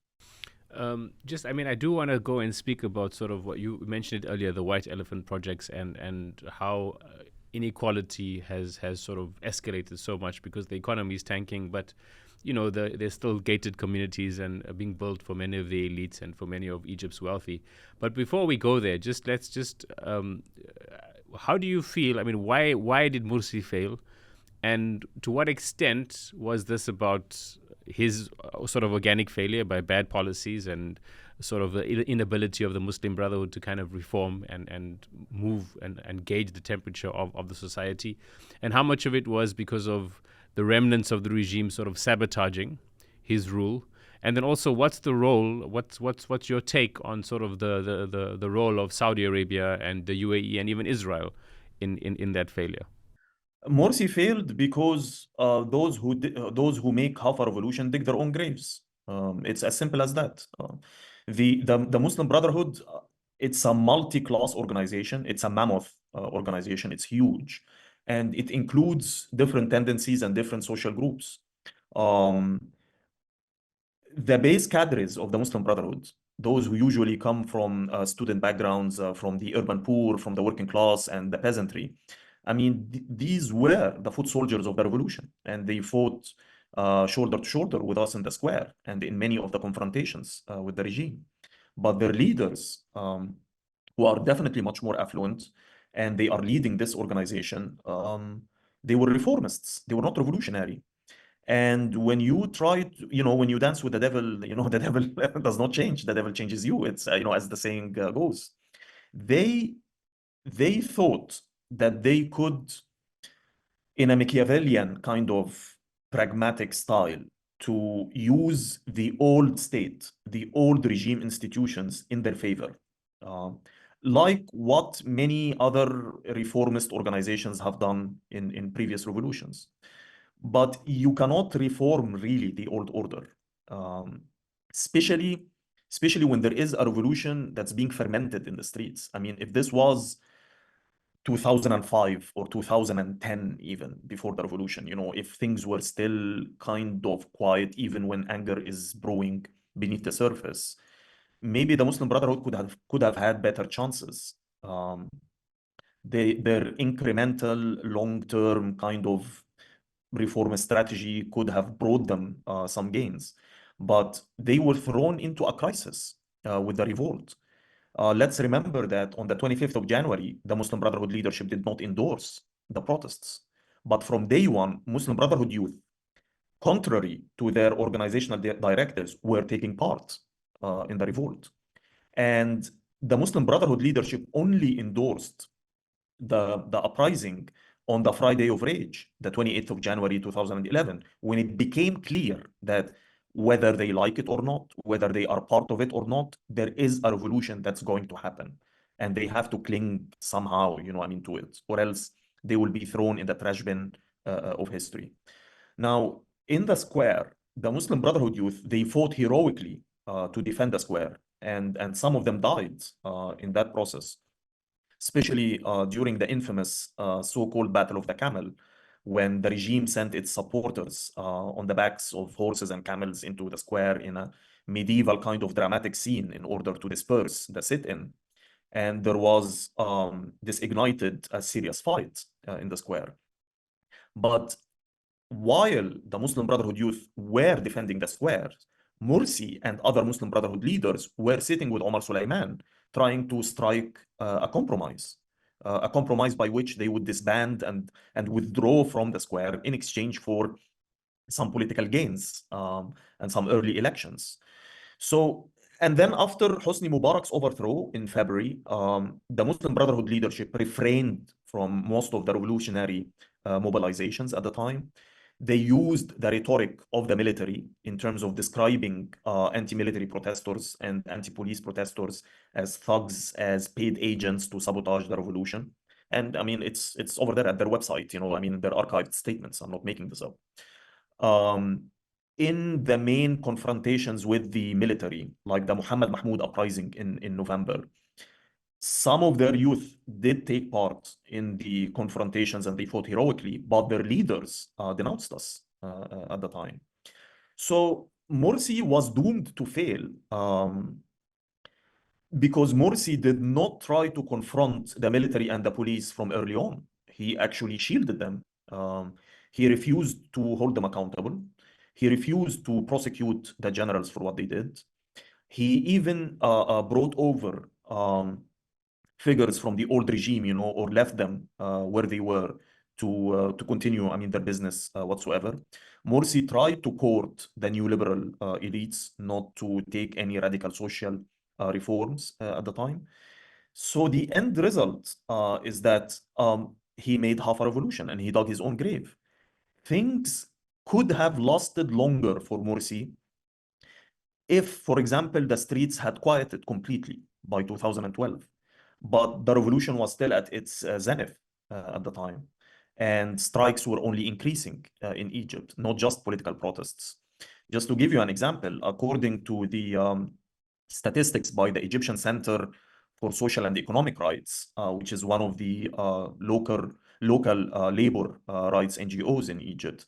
I mean, I do want to go and speak about sort of what you mentioned earlier, the White Elephant projects, and how inequality has sort of escalated so much because the economy is tanking, but there's still gated communities and being built for many of the elites and for many of Egypt's wealthy. But before we go there, how do you feel? I mean, why did Morsi fail? And to what extent was this about his sort of organic failure by bad policies and sort of the inability of the Muslim Brotherhood to kind of reform and move and gauge the temperature of the society? And how much of it was because of the remnants of the regime sort of sabotaging his rule? And then also, what's the role? What's your take on sort of the role of Saudi Arabia and the UAE and even Israel in that failure? Morsi failed because those who make half a revolution dig their own graves. It's as simple as that. The Muslim Brotherhood, it's a multi-class organization. It's a mammoth organization. It's huge, and it includes different tendencies and different social groups. Um, the base cadres of the Muslim Brotherhood, those who usually come from student backgrounds, from the urban poor, from the working class, and the peasantry. I mean, these were the foot soldiers of the revolution, and they fought shoulder to shoulder with us in the square and in many of the confrontations with the regime. But their leaders, who are definitely much more affluent, and they are leading this organization, they were reformists. They were not revolutionary. And when you try to, when you dance with the devil, the devil does not change. The devil changes you. It's, as the saying goes. They they thought that they could, in a Machiavellian kind of pragmatic style, to use the old state, the old regime institutions in their favor. Uh, like what many other reformist organizations have done in previous revolutions. But you cannot reform really the old order, um, especially especially when there is a revolution that's being fermented in the streets. I mean, if this was 2005 or 2010, even before the revolution, if things were still kind of quiet, even when anger is brewing beneath the surface, maybe the Muslim Brotherhood could have had better chances. Um, their incremental, long-term kind of reform strategy could have brought them some gains, but they were thrown into a crisis with the revolt. Let's remember that on the 25th of January, the Muslim Brotherhood leadership did not endorse the protests. But from day one, Muslim Brotherhood youth, contrary to their organizational directives, were taking part in the revolt. And the Muslim Brotherhood leadership only endorsed the uprising on the Friday of Rage, the 28th of January 2011, when it became clear that whether they like it or not, whether they are part of it or not, there is a revolution that's going to happen. And they have to cling somehow, to it, or else they will be thrown in the trash bin of history. Now, in the square, the Muslim Brotherhood youth, they fought heroically to defend the square, and some of them died in that process, especially during the infamous so-called Battle of the Camel, when the regime sent its supporters on the backs of horses and camels into the square in a medieval kind of dramatic scene in order to disperse the sit-in. And there was, this ignited a serious fight in the square. But while the Muslim Brotherhood youth were defending the square, Morsi and other Muslim Brotherhood leaders were sitting with Omar Suleiman, trying to strike a compromise by which they would disband and withdraw from the square in exchange for some political gains and some early elections. So, and then after Hosni Mubarak's overthrow in February, the Muslim Brotherhood leadership refrained from most of the revolutionary mobilizations at the time. They used the rhetoric of the military in terms of describing anti-military protesters and anti-police protesters as thugs, as paid agents to sabotage the revolution. And I mean, it's over there at their website, I mean, their archived statements. I'm not making this up. In the main confrontations with the military, like the Muhammad Mahmoud uprising in November, Some of their youth did take part in the confrontations and they fought heroically, but their leaders denounced us at the time. So Morsi was doomed to fail because Morsi did not try to confront the military and the police from early on. He actually shielded them. He refused to hold them accountable. He refused to prosecute the generals for what they did. He even brought over figures from the old regime, or left them where they were to continue, their business whatsoever. Morsi tried to court the new liberal elites, not to take any radical social reforms at the time. So the end result is that he made half a revolution and he dug his own grave. Things could have lasted longer for Morsi if, for example, the streets had quieted completely by 2012. But the revolution was still at its zenith at the time. And strikes were only increasing in Egypt, not just political protests. Just to give you an example, according to the statistics by the Egyptian Center for Social and Economic Rights, which is one of the local labor rights NGOs in Egypt,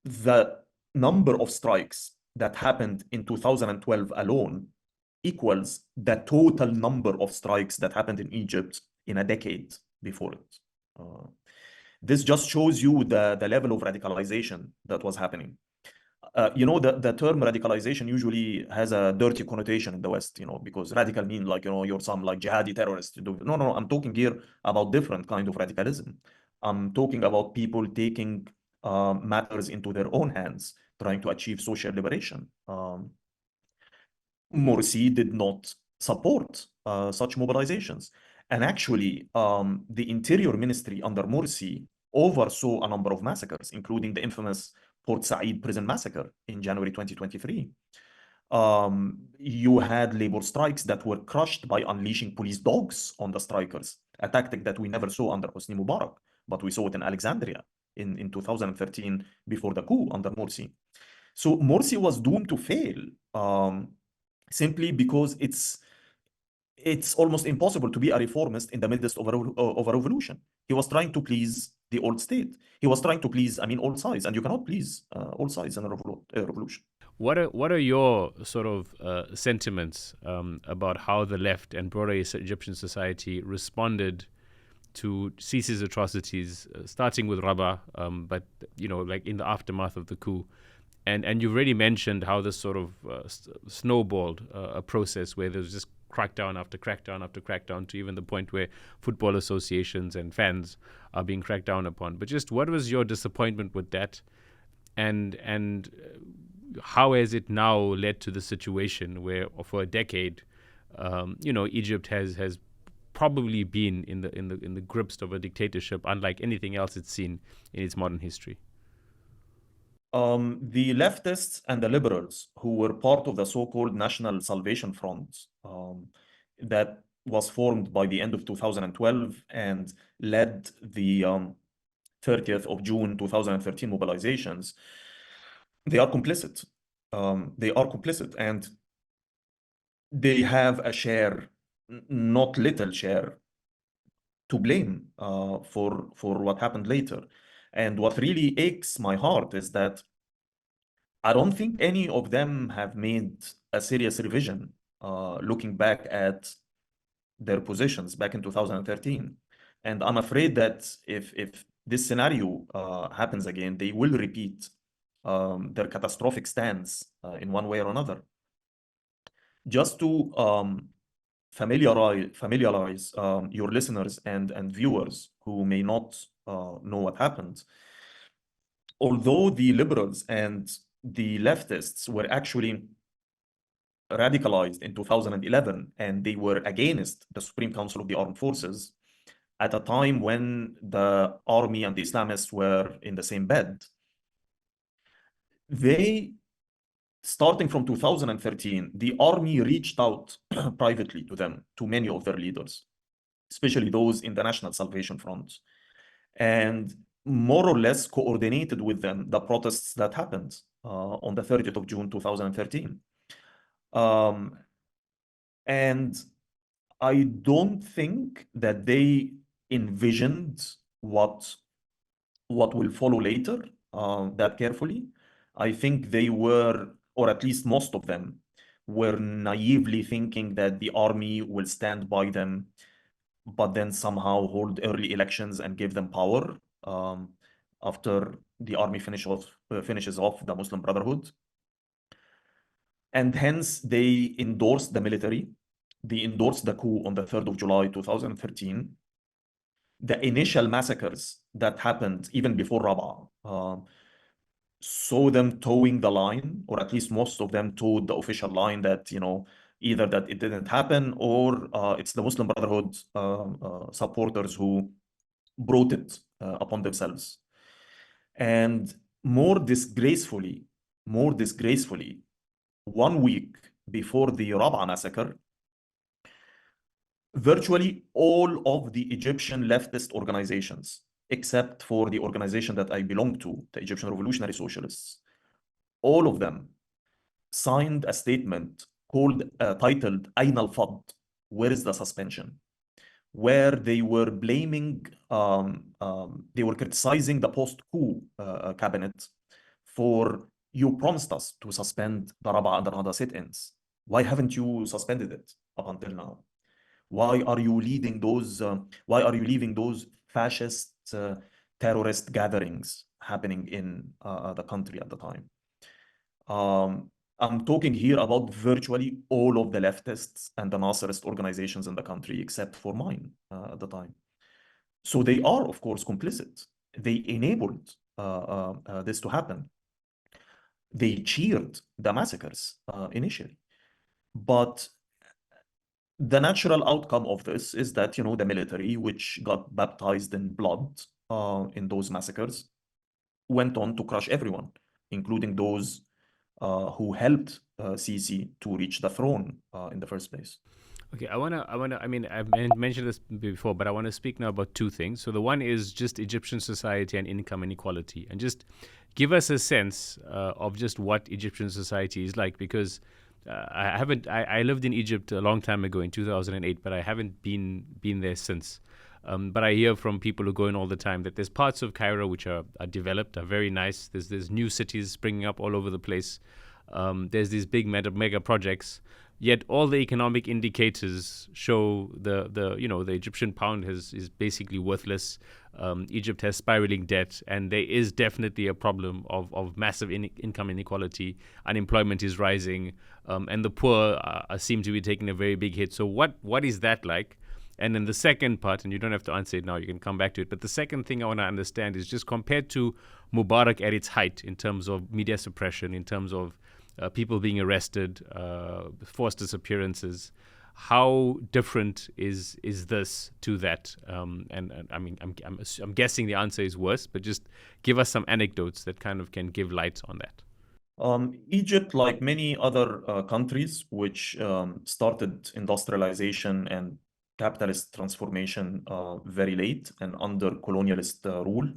the number of strikes that happened in 2012 alone equals the total number of strikes that happened in Egypt in a decade before it. This just shows you the level of radicalization that was happening. The term radicalization usually has a dirty connotation in the West, because radical mean like, you're some like jihadi terrorist. No, I'm talking here about different kind of radicalism. I'm talking about people taking matters into their own hands, trying to achieve social liberation. Morsi did not support such mobilizations. And actually, the Interior Ministry under Morsi oversaw a number of massacres, including the infamous Port Said prison massacre in January 2023. You had labor strikes that were crushed by unleashing police dogs on the strikers, a tactic that we never saw under Hosni Mubarak, but we saw it in Alexandria in 2013 before the coup under Morsi. So Morsi was doomed to fail simply because it's almost impossible to be a reformist in the midst of a revolution. He was trying to please the old state. He was trying to please, all sides, and you cannot please all sides in a revolution. What are your sort of sentiments about how the left and broader Egyptian society responded to Sisi's atrocities, starting with Rabaa, but like in the aftermath of the coup? And you've already mentioned how this sort of snowballed a process where there's just crackdown after crackdown after crackdown, to even the point where football associations and fans are being cracked down upon. But just what was your disappointment with that? And how has it now led to the situation where for a decade, Egypt has probably been in the grips of a dictatorship unlike anything else it's seen in its modern history? The leftists and the liberals who were part of the so-called National Salvation Front that was formed by the end of 2012 and led the 30th of June 2013 mobilizations, they are complicit. They are complicit, and they have a share, not little share, to blame for what happened later. And what really aches my heart is that I don't think any of them have made a serious revision looking back at their positions back in 2013. And I'm afraid that if this scenario happens again, they will repeat their catastrophic stance in one way or another. Just to familiarize your listeners and viewers who may not know what happened, although the liberals and the leftists were actually radicalized in 2011 and they were against the Supreme Council of the Armed Forces at a time when the army and the Islamists were in the same bed. Starting from 2013, the army reached out privately to them, to many of their leaders, especially those in the National Salvation Front, and more or less coordinated with them the protests that happened on the 30th of June 2013. And I don't think that they envisioned what will follow later that carefully. I think they were, or at least most of them, were naively thinking that the army will stand by them, but then somehow hold early elections and give them power after the army finishes off the Muslim Brotherhood. And hence they endorsed the military. They endorsed the coup on the 3rd of July 2013. The initial massacres that happened even before Rabaa saw them towing the line, or at least most of them towed the official line that, either that it didn't happen or it's the Muslim Brotherhood supporters who brought it upon themselves. And more disgracefully, 1 week before the Rabaa massacre, virtually all of the Egyptian leftist organizations, except for the organization that I belong to, the Egyptian Revolutionary Socialists, all of them signed a statement titled Ayn al-Fad, where is the suspension? Where they were blaming, they were criticizing the post-coup cabinet for, you promised us to suspend the Rabaa and the Nahda sit-ins. Why haven't you suspended it up until now? Why are you leading those? Why are you leaving those fascist terrorist gatherings happening in the country at the time? I'm talking here about virtually all of the leftists and the Nasserist organizations in the country, except for mine at the time. So they are, of course, complicit. They enabled this to happen. They cheered the massacres initially. But the natural outcome of this is that, the military, which got baptized in blood in those massacres, went on to crush everyone, including those who helped Sisi to reach the throne in the first place. Okay, I mean, I've mentioned this before, but I want to speak now about two things. So the one is just Egyptian society and income inequality, and just give us a sense of just what Egyptian society is like, because I lived in Egypt a long time ago in 2008, but I haven't been there since. But I hear from people who go in all the time that there's parts of Cairo which are developed, are very nice. There's new cities springing up all over the place. There's these big mega projects. Yet all the economic indicators show the Egyptian pound is basically worthless. Egypt has spiraling debt, and there is definitely a problem of massive income inequality. Unemployment is rising, and the poor seem to be taking a very big hit. So what is that like? And then the second part, and you don't have to answer it now, you can come back to it. But the second thing I want to understand is just compared to Mubarak at its height in terms of media suppression, in terms of people being arrested, forced disappearances. How different is this to that? And I mean, I'm guessing the answer is worse, but just give us some anecdotes that kind of can give light on that. Egypt, like many other countries which started industrialization and capitalist transformation very late and under colonialist rule,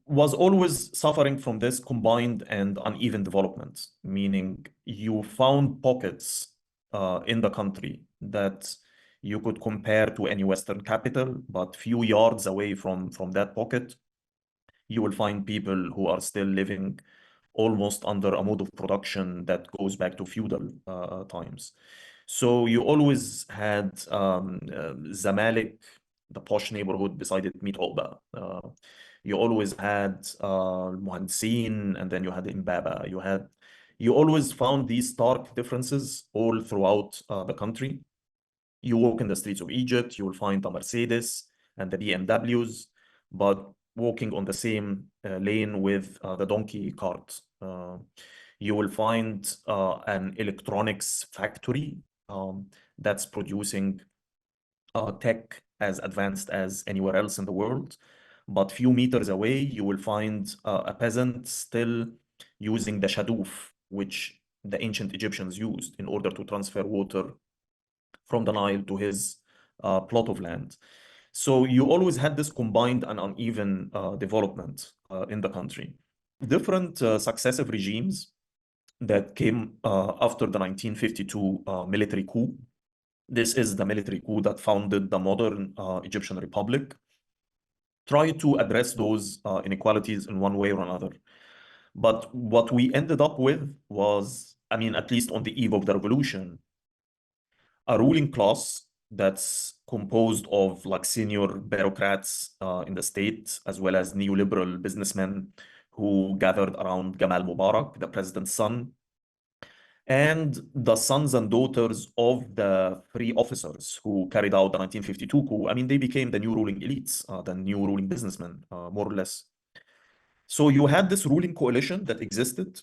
was always suffering from this combined and uneven development, meaning you found pockets in the country that you could compare to any Western capital, but few yards away from that pocket, you will find people who are still living almost under a mode of production that goes back to feudal times. So you always had Zamalek, the posh neighborhood beside it, Meet Oba. You always had Muhansin, and then you had Imbaba. You always found these stark differences all throughout the country. You walk in the streets of Egypt, you will find the Mercedes and the BMWs, but walking on the same lane with the donkey cart. You will find an electronics factory that's producing tech as advanced as anywhere else in the world. But few meters away, you will find a peasant still using the shadoof, which the ancient Egyptians used in order to transfer water from the Nile to his plot of land. So you always had this combined and uneven development in the country. Different successive regimes that came after the 1952 military coup This is the military coup that founded the modern Egyptian Republic. Try to address those inequalities in one way or another. But what we ended up with was, I mean, at least on the eve of the revolution, a ruling class that's composed of like senior bureaucrats in the state, as well as neoliberal businessmen who gathered around Gamal Mubarak, the president's son, and the sons and daughters of the three officers who carried out the 1952 coup. I mean, they became the new ruling elites, the new ruling businessmen, more or less. So you had this ruling coalition that existed,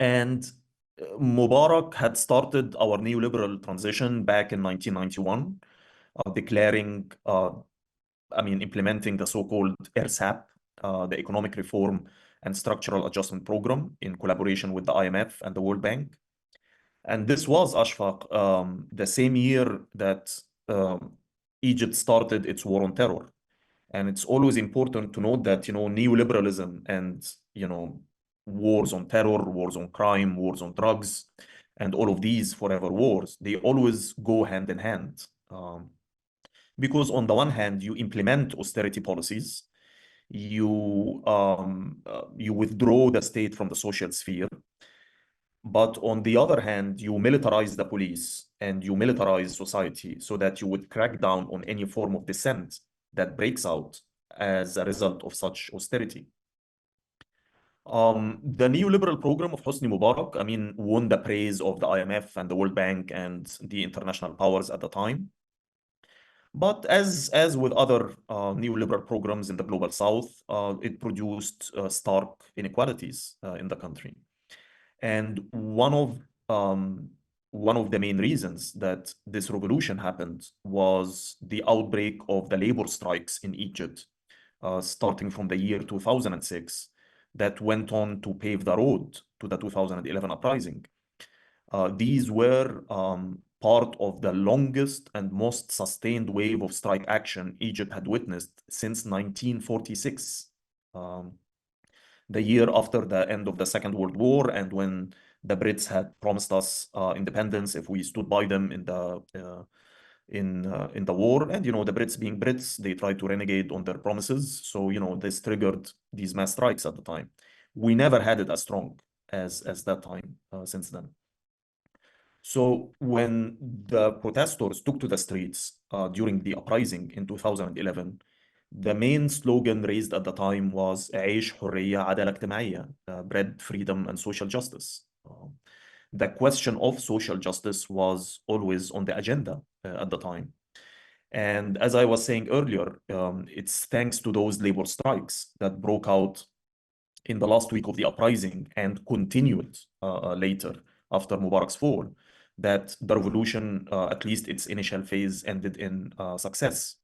and Mubarak had started our neoliberal transition back in 1991, declaring, implementing the so-called ERSAP, the Economic Reform and Structural Adjustment Program, in collaboration with the IMF and the World Bank. And this was, Ashfaq, the same year that Egypt started its war on terror. And it's always important to note that, neoliberalism and, wars on terror, wars on crime, wars on drugs, and all of these forever wars, they always go hand in hand. Because on the one hand, you implement austerity policies, you withdraw the state from the social sphere, but on the other hand, you militarize the police and you militarize society so that you would crack down on any form of dissent that breaks out as a result of such austerity. The neoliberal program of Hosni Mubarak, won the praise of the IMF and the World Bank and the international powers at the time. But as with other neoliberal programs in the global south, it produced stark inequalities in the country. And one of the main reasons that this revolution happened was the outbreak of the labor strikes in Egypt, starting from the year 2006, that went on to pave the road to the 2011 uprising. These were part of the longest and most sustained wave of strike action Egypt had witnessed since 1946. The year after the end of the Second World War, and when the Brits had promised us independence if we stood by them in the war. And the Brits being Brits, they tried to renegade on their promises. So this triggered these mass strikes at the time. We never had it as strong as that time since then. So when the protesters took to the streets during the uprising in 2011, the main slogan raised at the time was عيش حرية عدالة اجتماعية, bread, freedom, and social justice. The question of social justice was always on the agenda at the time. And as I was saying earlier, it's thanks to those labor strikes that broke out in the last week of the uprising and continued later after Mubarak's fall, that the revolution, at least its initial phase, ended in success.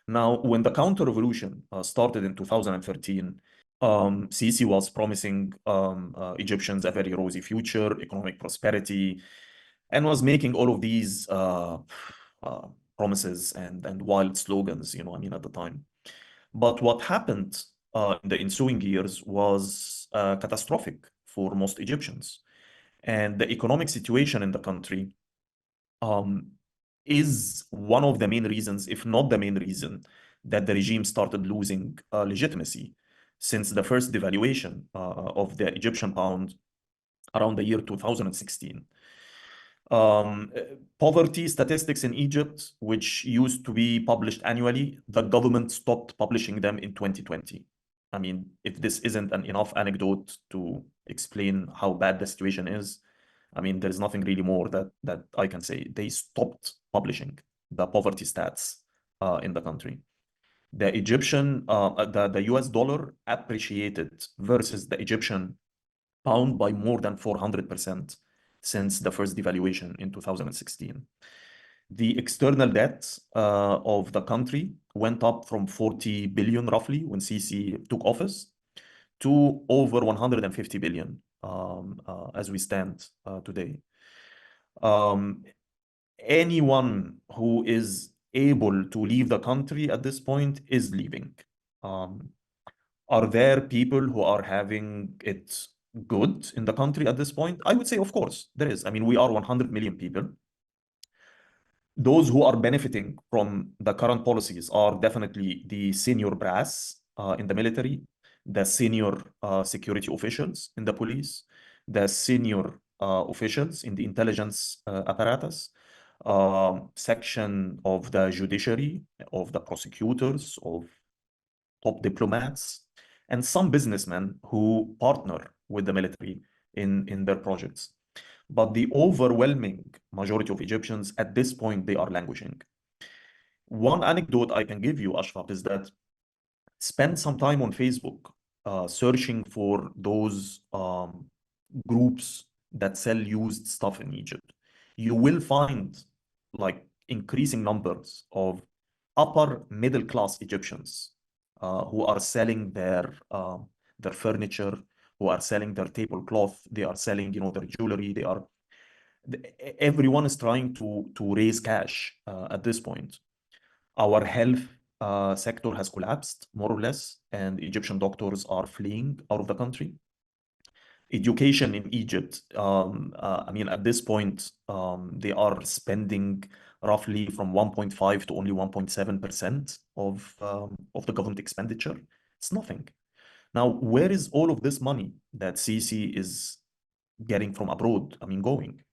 Now, when the counter-revolution started in 2013, Sisi was promising Egyptians a very rosy future, economic prosperity, and was making all of these promises and wild slogans, at the time. But what happened in the ensuing years was catastrophic for most Egyptians. And the economic situation in the country is one of the main reasons, if not the main reason, that the regime started losing legitimacy since the first devaluation of the Egyptian pound around the year 2016. Poverty statistics in Egypt, which used to be published annually, the government stopped publishing them in 2020. If this isn't an enough anecdote to explain how bad the situation is, there's nothing really more that I can say. They stopped publishing the poverty stats in the country. The the US dollar appreciated versus the Egyptian pound by more than 400% since the first devaluation in 2016. The external debt of the country went up from 40 billion roughly when Sisi took office to over 150 billion as we stand today. Anyone who is able to leave the country at this point is leaving. Are there people who are having it good in the country at this point? I would say, of course, there is. We are 100 million people. Those who are benefiting from the current policies are definitely the senior brass in the military, the senior security officials in the police, the senior officials in the intelligence apparatus, section of the judiciary, of the prosecutors, of top diplomats, and some businessmen who partner with the military in their projects. But the overwhelming majority of Egyptians at this point, they are languishing. One anecdote I can give you, Ashraf, is that spend some time on Facebook searching for those groups that sell used stuff in Egypt. You will find like increasing numbers of upper middle class Egyptians who are selling their furniture, who are selling their tablecloth, they are selling, their jewelry, everyone is trying to raise cash at this point. Our health sector has collapsed more or less, and Egyptian doctors are fleeing out of the country. Education in Egypt, I mean, at this point, they are spending roughly from 1.5 to only 1.7% of the government expenditure. It's nothing. Now, where is all of this money that Sisi is getting from abroad, I mean, going?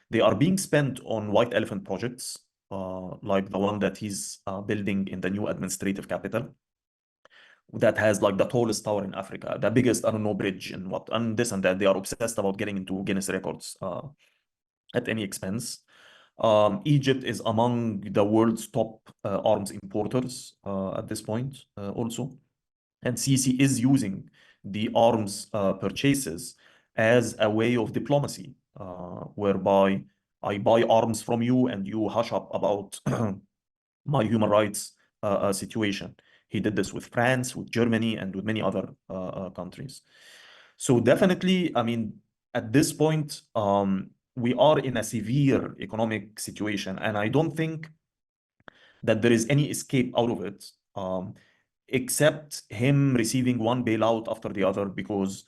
They are being spent on white elephant projects, like the one that he's building in the new administrative capital, that has like the tallest tower in Africa, the biggest, I don't know, bridge and what, and this and that. They are obsessed about getting into Guinness records at any expense. Egypt is among the world's top arms importers at this point also. And Sisi is using the arms purchases as a way of diplomacy, whereby I buy arms from you and you hush up about my human rights situation. He did this with France, with Germany, and with many other countries. So definitely, I mean, at this point, we are in a severe economic situation, and I don't think that there is any escape out of it, except him receiving one bailout after the other, because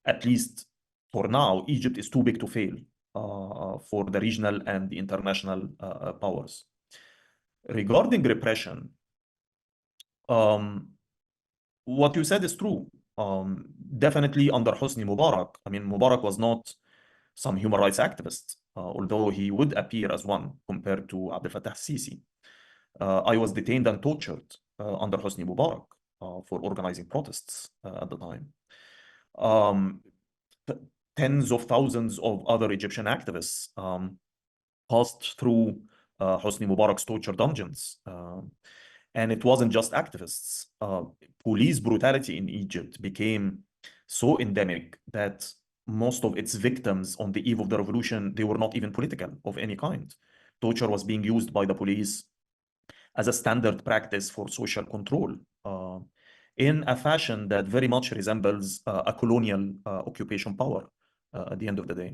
at least for now, Egypt is too big to fail for the regional and the international powers. Regarding repression, what you said is true. Definitely under Hosni Mubarak, I mean, Mubarak was not some human rights activist, although he would appear as one compared to Abdel Fattah Sisi. I was detained and tortured under Hosni Mubarak for organizing protests at the time. Tens of thousands of other Egyptian activists passed through Hosni Mubarak's torture dungeons. And it wasn't just activists. Police brutality in Egypt became so endemic that most of its victims on the eve of the revolution, they were not even political of any kind. Torture was being used by the police as a standard practice for social control in a fashion that very much resembles a colonial occupation power at the end of the day.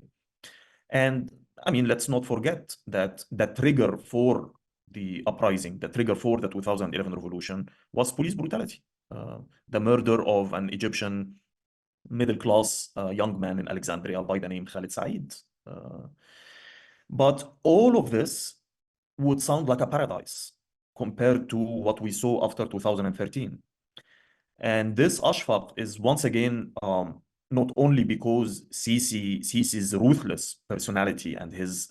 And I mean, let's not forget that the trigger for the uprising, the trigger for the 2011 revolution was police brutality. The murder of an Egyptian middle-class young man in Alexandria by the name Khalid Said. But all of this would sound like a paradise compared to what we saw after 2013. And this Ashfaq is once again not only because Sisi's ruthless personality and his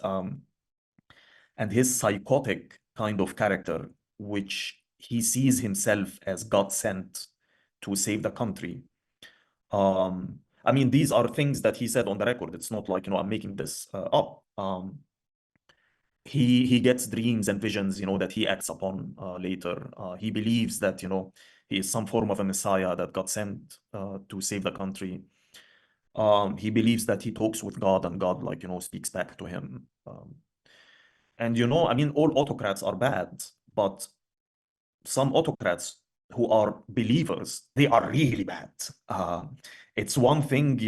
psychotic kind of character, which he sees himself as God sent to save the country. I mean, these are things that he said on the record. It's not like, I'm making this up. He gets dreams and visions, that he acts upon later. He believes that, he is some form of a messiah that got sent to save the country. He believes that he talks with God and God, speaks back to him. And, I mean, all autocrats are bad, but some autocrats who are believers, they are really bad. It's one thing,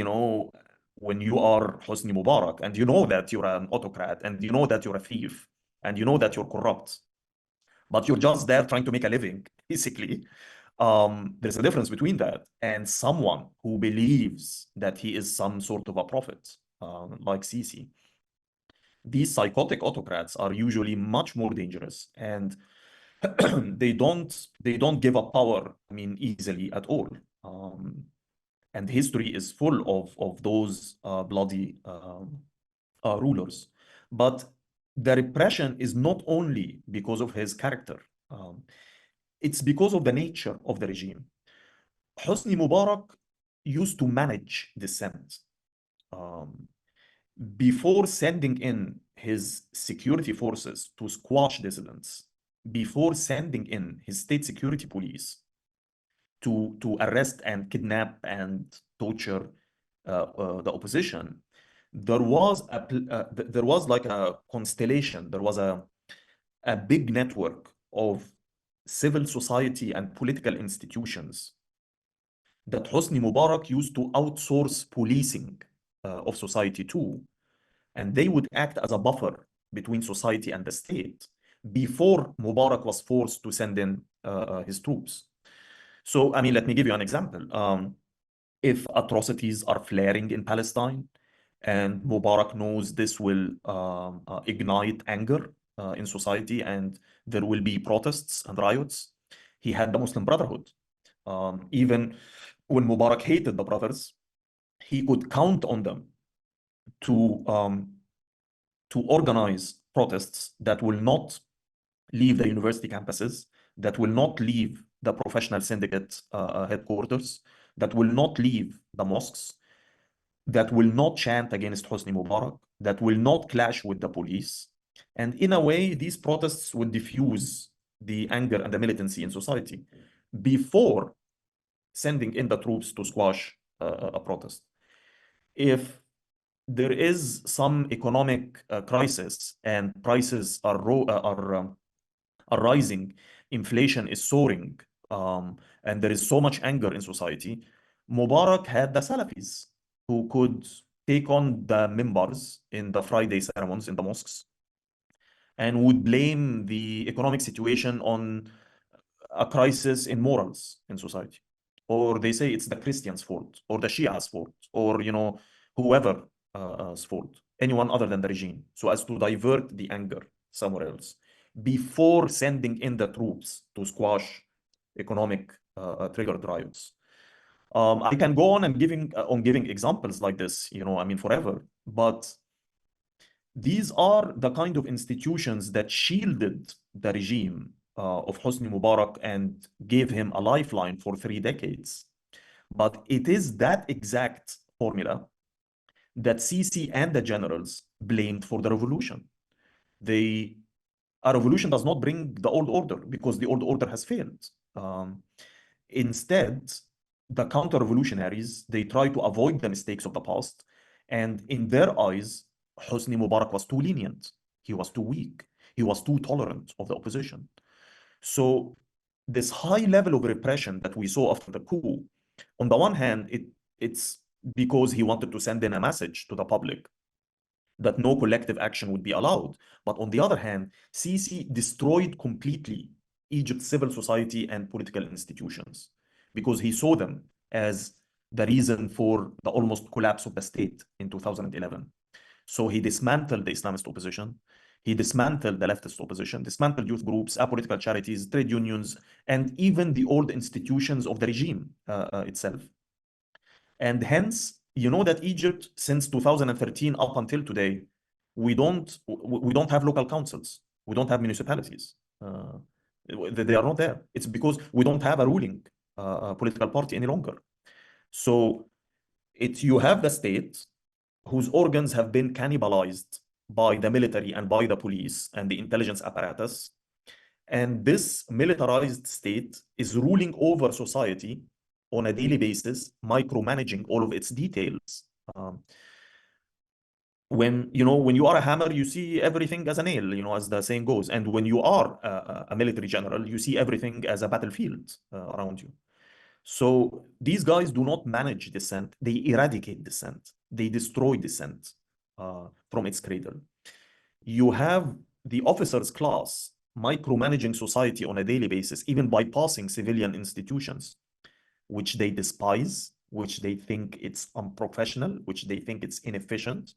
when you are Hosni Mubarak and you know that you're an autocrat and you know that you're a thief and you know that you're corrupt, but you're just there trying to make a living, basically. There's a difference between that and someone who believes that he is some sort of a prophet, like Sisi. These psychotic autocrats are usually much more dangerous, and they don't give up power, I mean, easily at all. And history is full of those bloody rulers. But the repression is not only because of his character, it's because of the nature of the regime. Hosni Mubarak used to manage dissent. Um, Before sending in his security forces to squash dissidents, before sending in his state security police to arrest and kidnap and torture the opposition, there was like a constellation, there was a big network of civil society and political institutions that Hosni Mubarak used to outsource policing of society to, and they would act as a buffer between society and the state before Mubarak was forced to send in his troops. So, I mean, let me give you an example. If atrocities are flaring in Palestine, and Mubarak knows this will ignite anger in society, and there will be protests and riots, he had the Muslim Brotherhood. Even when Mubarak hated the brothers, he could count on them to organize protests that will not leave the university campuses, that will not leave the professional syndicate headquarters, that will not leave the mosques, that will not chant against Hosni Mubarak, that will not clash with the police. And in a way, these protests would diffuse the anger and the militancy in society before sending in the troops to squash a protest. If there is some economic crisis and prices are rising, inflation is soaring, and there is so much anger in society, Mubarak had the Salafis who could take on the mimbars in the Friday ceremonies in the mosques and would blame the economic situation on a crisis in morals in society. Or they say it's the Christians' fault, or the Shia's fault, or, whoever's fault, anyone other than the regime, so as to divert the anger somewhere else before sending in the troops to squash economic triggered riots. I can go on and giving examples like this, I mean, forever, but these are the kind of institutions that shielded the regime of Hosni Mubarak and gave him a lifeline for 3 decades. But it is that exact formula that Sisi and the generals blamed for the revolution. A revolution does not bring the old order because the old order has failed. Instead, the counter-revolutionaries, they try to avoid the mistakes of the past. And in their eyes, Hosni Mubarak was too lenient. He was too weak. He was too tolerant of the opposition. So this high level of repression that we saw after the coup, on the one hand, it's because he wanted to send in a message to the public that no collective action would be allowed. But on the other hand, Sisi destroyed completely Egypt's civil society and political institutions because he saw them as the reason for the almost collapse of the state in 2011. So he dismantled the Islamist opposition. He dismantled the leftist opposition, dismantled youth groups, apolitical charities, trade unions, and even the old institutions of the regime itself. And hence, you know that Egypt, since 2013 up until today, we don't have local councils. We don't have municipalities. They are not there. It's because we don't have a ruling political party any longer. So you have the state whose organs have been cannibalized by the military and by the police and the intelligence apparatus. And this militarized state is ruling over society on a daily basis, micromanaging all of its details. When you are a hammer, you see everything as a nail, as the saying goes. And when you are a military general, you see everything as a battlefield around you. So these guys do not manage dissent. They eradicate dissent. They destroy dissent from its cradle. You have the officers class micromanaging society on a daily basis, even bypassing civilian institutions, which they despise, which they think it's unprofessional, which they think it's inefficient.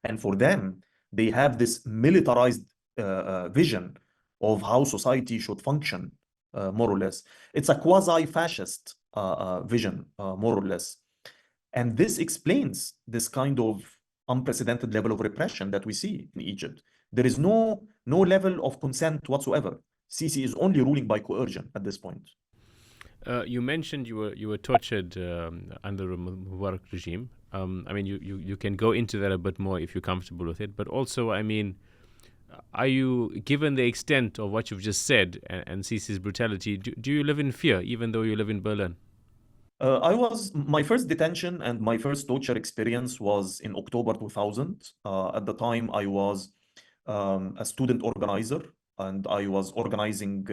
And for them, They have this militarized vision of how society should function, more or less. It's a quasi-fascist vision, more or less. And this explains this kind of unprecedented level of repression that we see in Egypt. There is no level of consent whatsoever. Sisi is only ruling by coercion at this point. You mentioned you were tortured under the Mubarak regime. I mean, you can go into that a bit more if you're comfortable with it. But also, I mean, are you, given the extent of what you've just said and Sisi's brutality, do you live in fear even though you live in Berlin? My first detention and my first torture experience was in October 2000. At the time, I was a student organizer, and I was organizing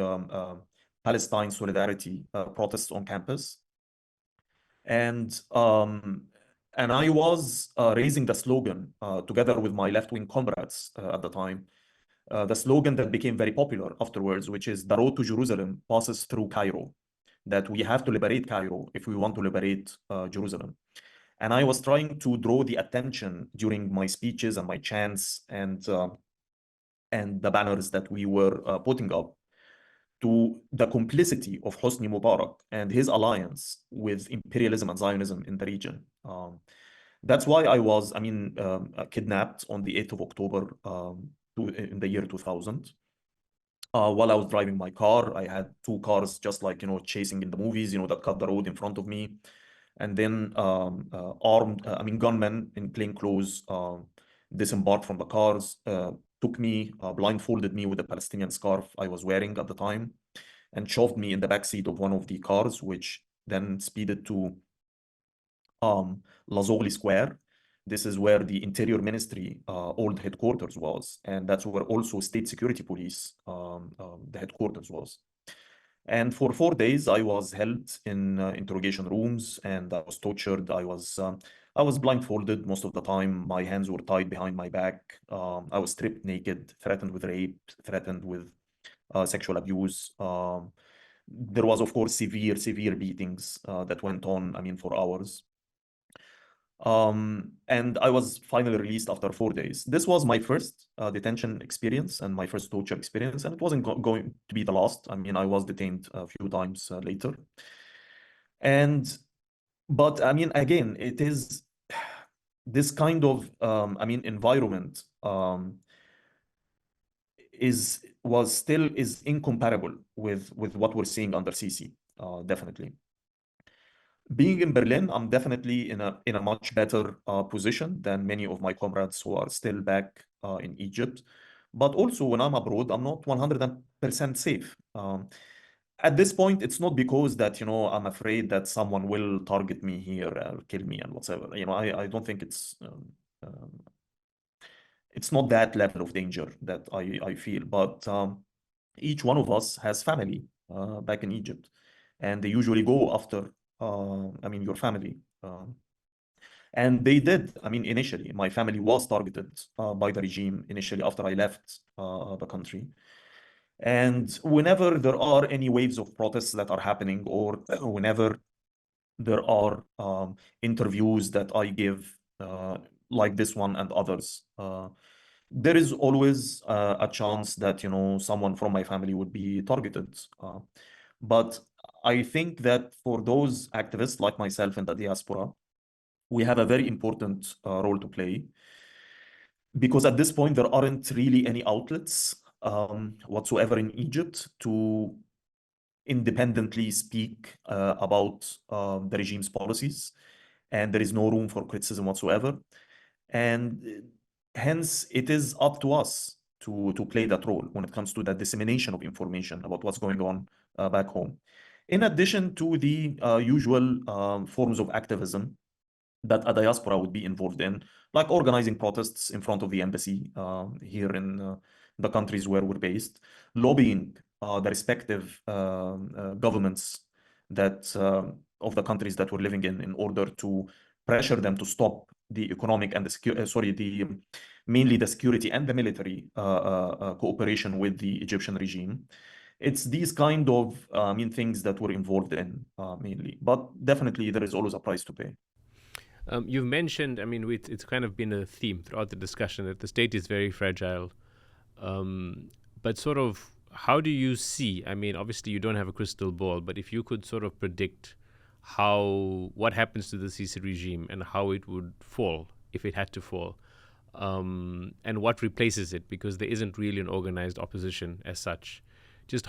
Palestine solidarity protests on campus. And I was raising the slogan together with my left-wing comrades at the time, the slogan that became very popular afterwards, which is "The road to Jerusalem passes through Cairo," that we have to liberate Cairo if we want to liberate Jerusalem. And I was trying to draw the attention during my speeches and my chants and the banners that we were putting up to the complicity of Hosni Mubarak and his alliance with imperialism and Zionism in the region. That's why I was, kidnapped on the 8th of October in the year 2000. While I was driving my car, I had two cars just like, chasing in the movies, that cut the road in front of me. And then gunmen in plain clothes disembarked from the cars, took me, blindfolded me with a Palestinian scarf I was wearing at the time, and shoved me in the back seat of one of the cars, which then speeded to Lazogli Square. This is where the Interior Ministry old headquarters was, and that's where also State Security Police, the headquarters was. And for 4 days, I was held in interrogation rooms, and I was tortured. I was blindfolded most of the time. My hands were tied behind my back. I was stripped naked, threatened with rape, threatened with sexual abuse. There was, of course, severe beatings that went on, for hours. And I was finally released after 4 days. This was my first detention experience and my first torture experience, and it wasn't going to be the last. I was detained a few times later. But again, it is this kind of environment is incomparable with what we're seeing under Sisi, definitely. Being in Berlin, I'm definitely in a much better position than many of my comrades who are still back in Egypt. But also, when I'm abroad, I'm not 100% safe. At this point, it's not because that, I'm afraid that someone will target me here or kill me and whatever. I don't think it's not that level of danger that I feel. But each one of us has family back in Egypt, and they usually go after your family. And they did. Initially, my family was targeted by the regime initially after I left the country. And whenever there are any waves of protests that are happening, or whenever there are interviews that I give, like this one and others, there is always a chance that, someone from my family would be targeted. But I think that for those activists like myself in the diaspora, we have a very important role to play, because at this point, there aren't really any outlets whatsoever in Egypt to independently speak about the regime's policies, and there is no room for criticism whatsoever. And hence, it is up to us to play that role when it comes to the dissemination of information about what's going on back home. In addition to the usual forms of activism that a diaspora would be involved in, like organizing protests in front of the embassy here in the countries where we're based, lobbying the respective governments that of the countries that we're living in order to pressure them to stop the economic and mainly the security and the military cooperation with the Egyptian regime. It's these kind of things that we're involved in mainly, but definitely there is always a price to pay. You've mentioned, I mean, it's kind of been a theme throughout the discussion that the state is very fragile. But sort of, how do you see? I mean, obviously, you don't have a crystal ball, but if you could sort of predict what happens to the Sisi regime and how it would fall if it had to fall, and what replaces it, because there isn't really an organized opposition as such. Just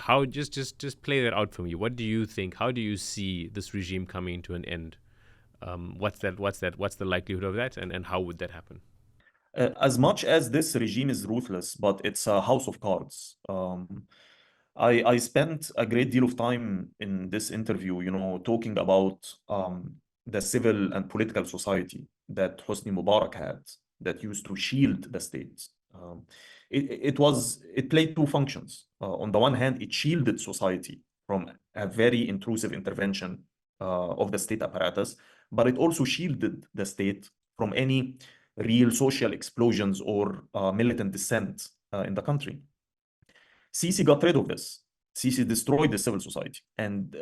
play that out for me. What do you think? How do you see this regime coming to an end? What's the likelihood of that, and how would that happen? As much as this regime is ruthless, but it's a house of cards. I spent a great deal of time in this interview, talking about the civil and political society that Hosni Mubarak had that used to shield the state. It played two functions. On the one hand, it shielded society from a very intrusive intervention of the state apparatus, but it also shielded the state from any real social explosions or militant dissent in the country. Sisi got rid of this. Sisi destroyed the civil society. And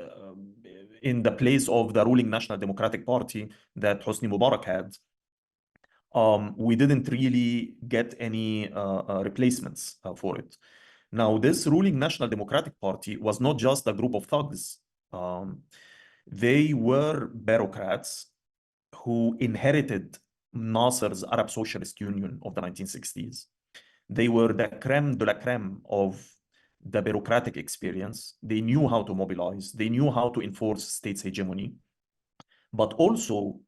in the place of the ruling National Democratic Party that Hosni Mubarak had, we didn't really get any replacements for it. Now, this ruling National Democratic Party was not just a group of thugs. They were bureaucrats who inherited Nasser's Arab Socialist Union of the 1960s. They were the creme de la creme of the bureaucratic experience. They knew how to mobilize. They knew how to enforce state's hegemony. But also,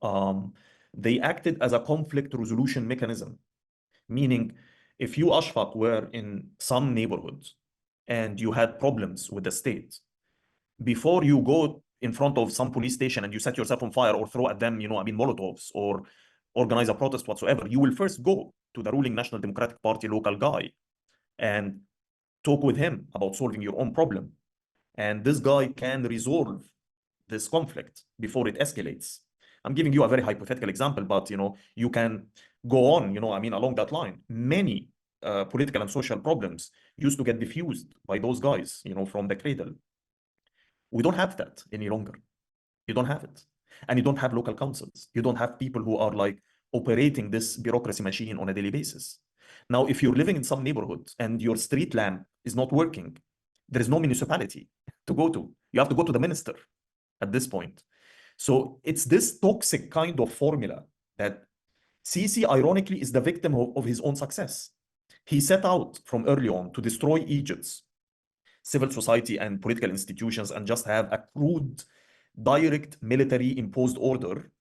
they acted as a conflict resolution mechanism, meaning if you, Ashfaq, were in some neighborhoods and you had problems with the state, before you go in front of some police station and you set yourself on fire or throw at them, Molotovs or organize a protest whatsoever, you will first go to the ruling National Democratic Party local guy and talk with him about solving your own problem. And this guy can resolve this conflict before it escalates. I'm giving you a very hypothetical example, but you can go on, along that line. Many political and social problems used to get diffused by those guys, from the cradle. We don't have that any longer. You don't have it. And you don't have local councils. You don't have people who are like operating this bureaucracy machine on a daily basis. Now, if you're living in some neighborhood and your street lamp is not working, there is no municipality to go to. You have to go to the minister at this point. So it's this toxic kind of formula that Sisi, ironically, is the victim of his own success. He set out from early on to destroy Egypt's civil society and political institutions and just have a crude, direct military imposed order,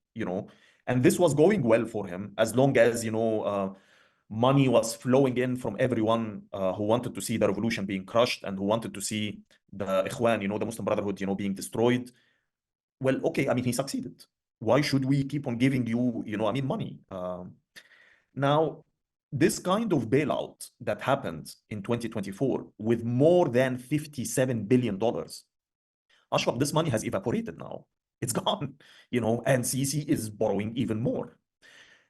and this was going well for him as long as, money was flowing in from everyone who wanted to see the revolution being crushed and who wanted to see the Ikhwan, the Muslim Brotherhood, being destroyed. Well, okay, he succeeded. Why should we keep on giving you, money? Now, this kind of bailout that happened in 2024 with more than $57 billion, Ashraf, this money has evaporated now. It's gone, and Sisi is borrowing even more.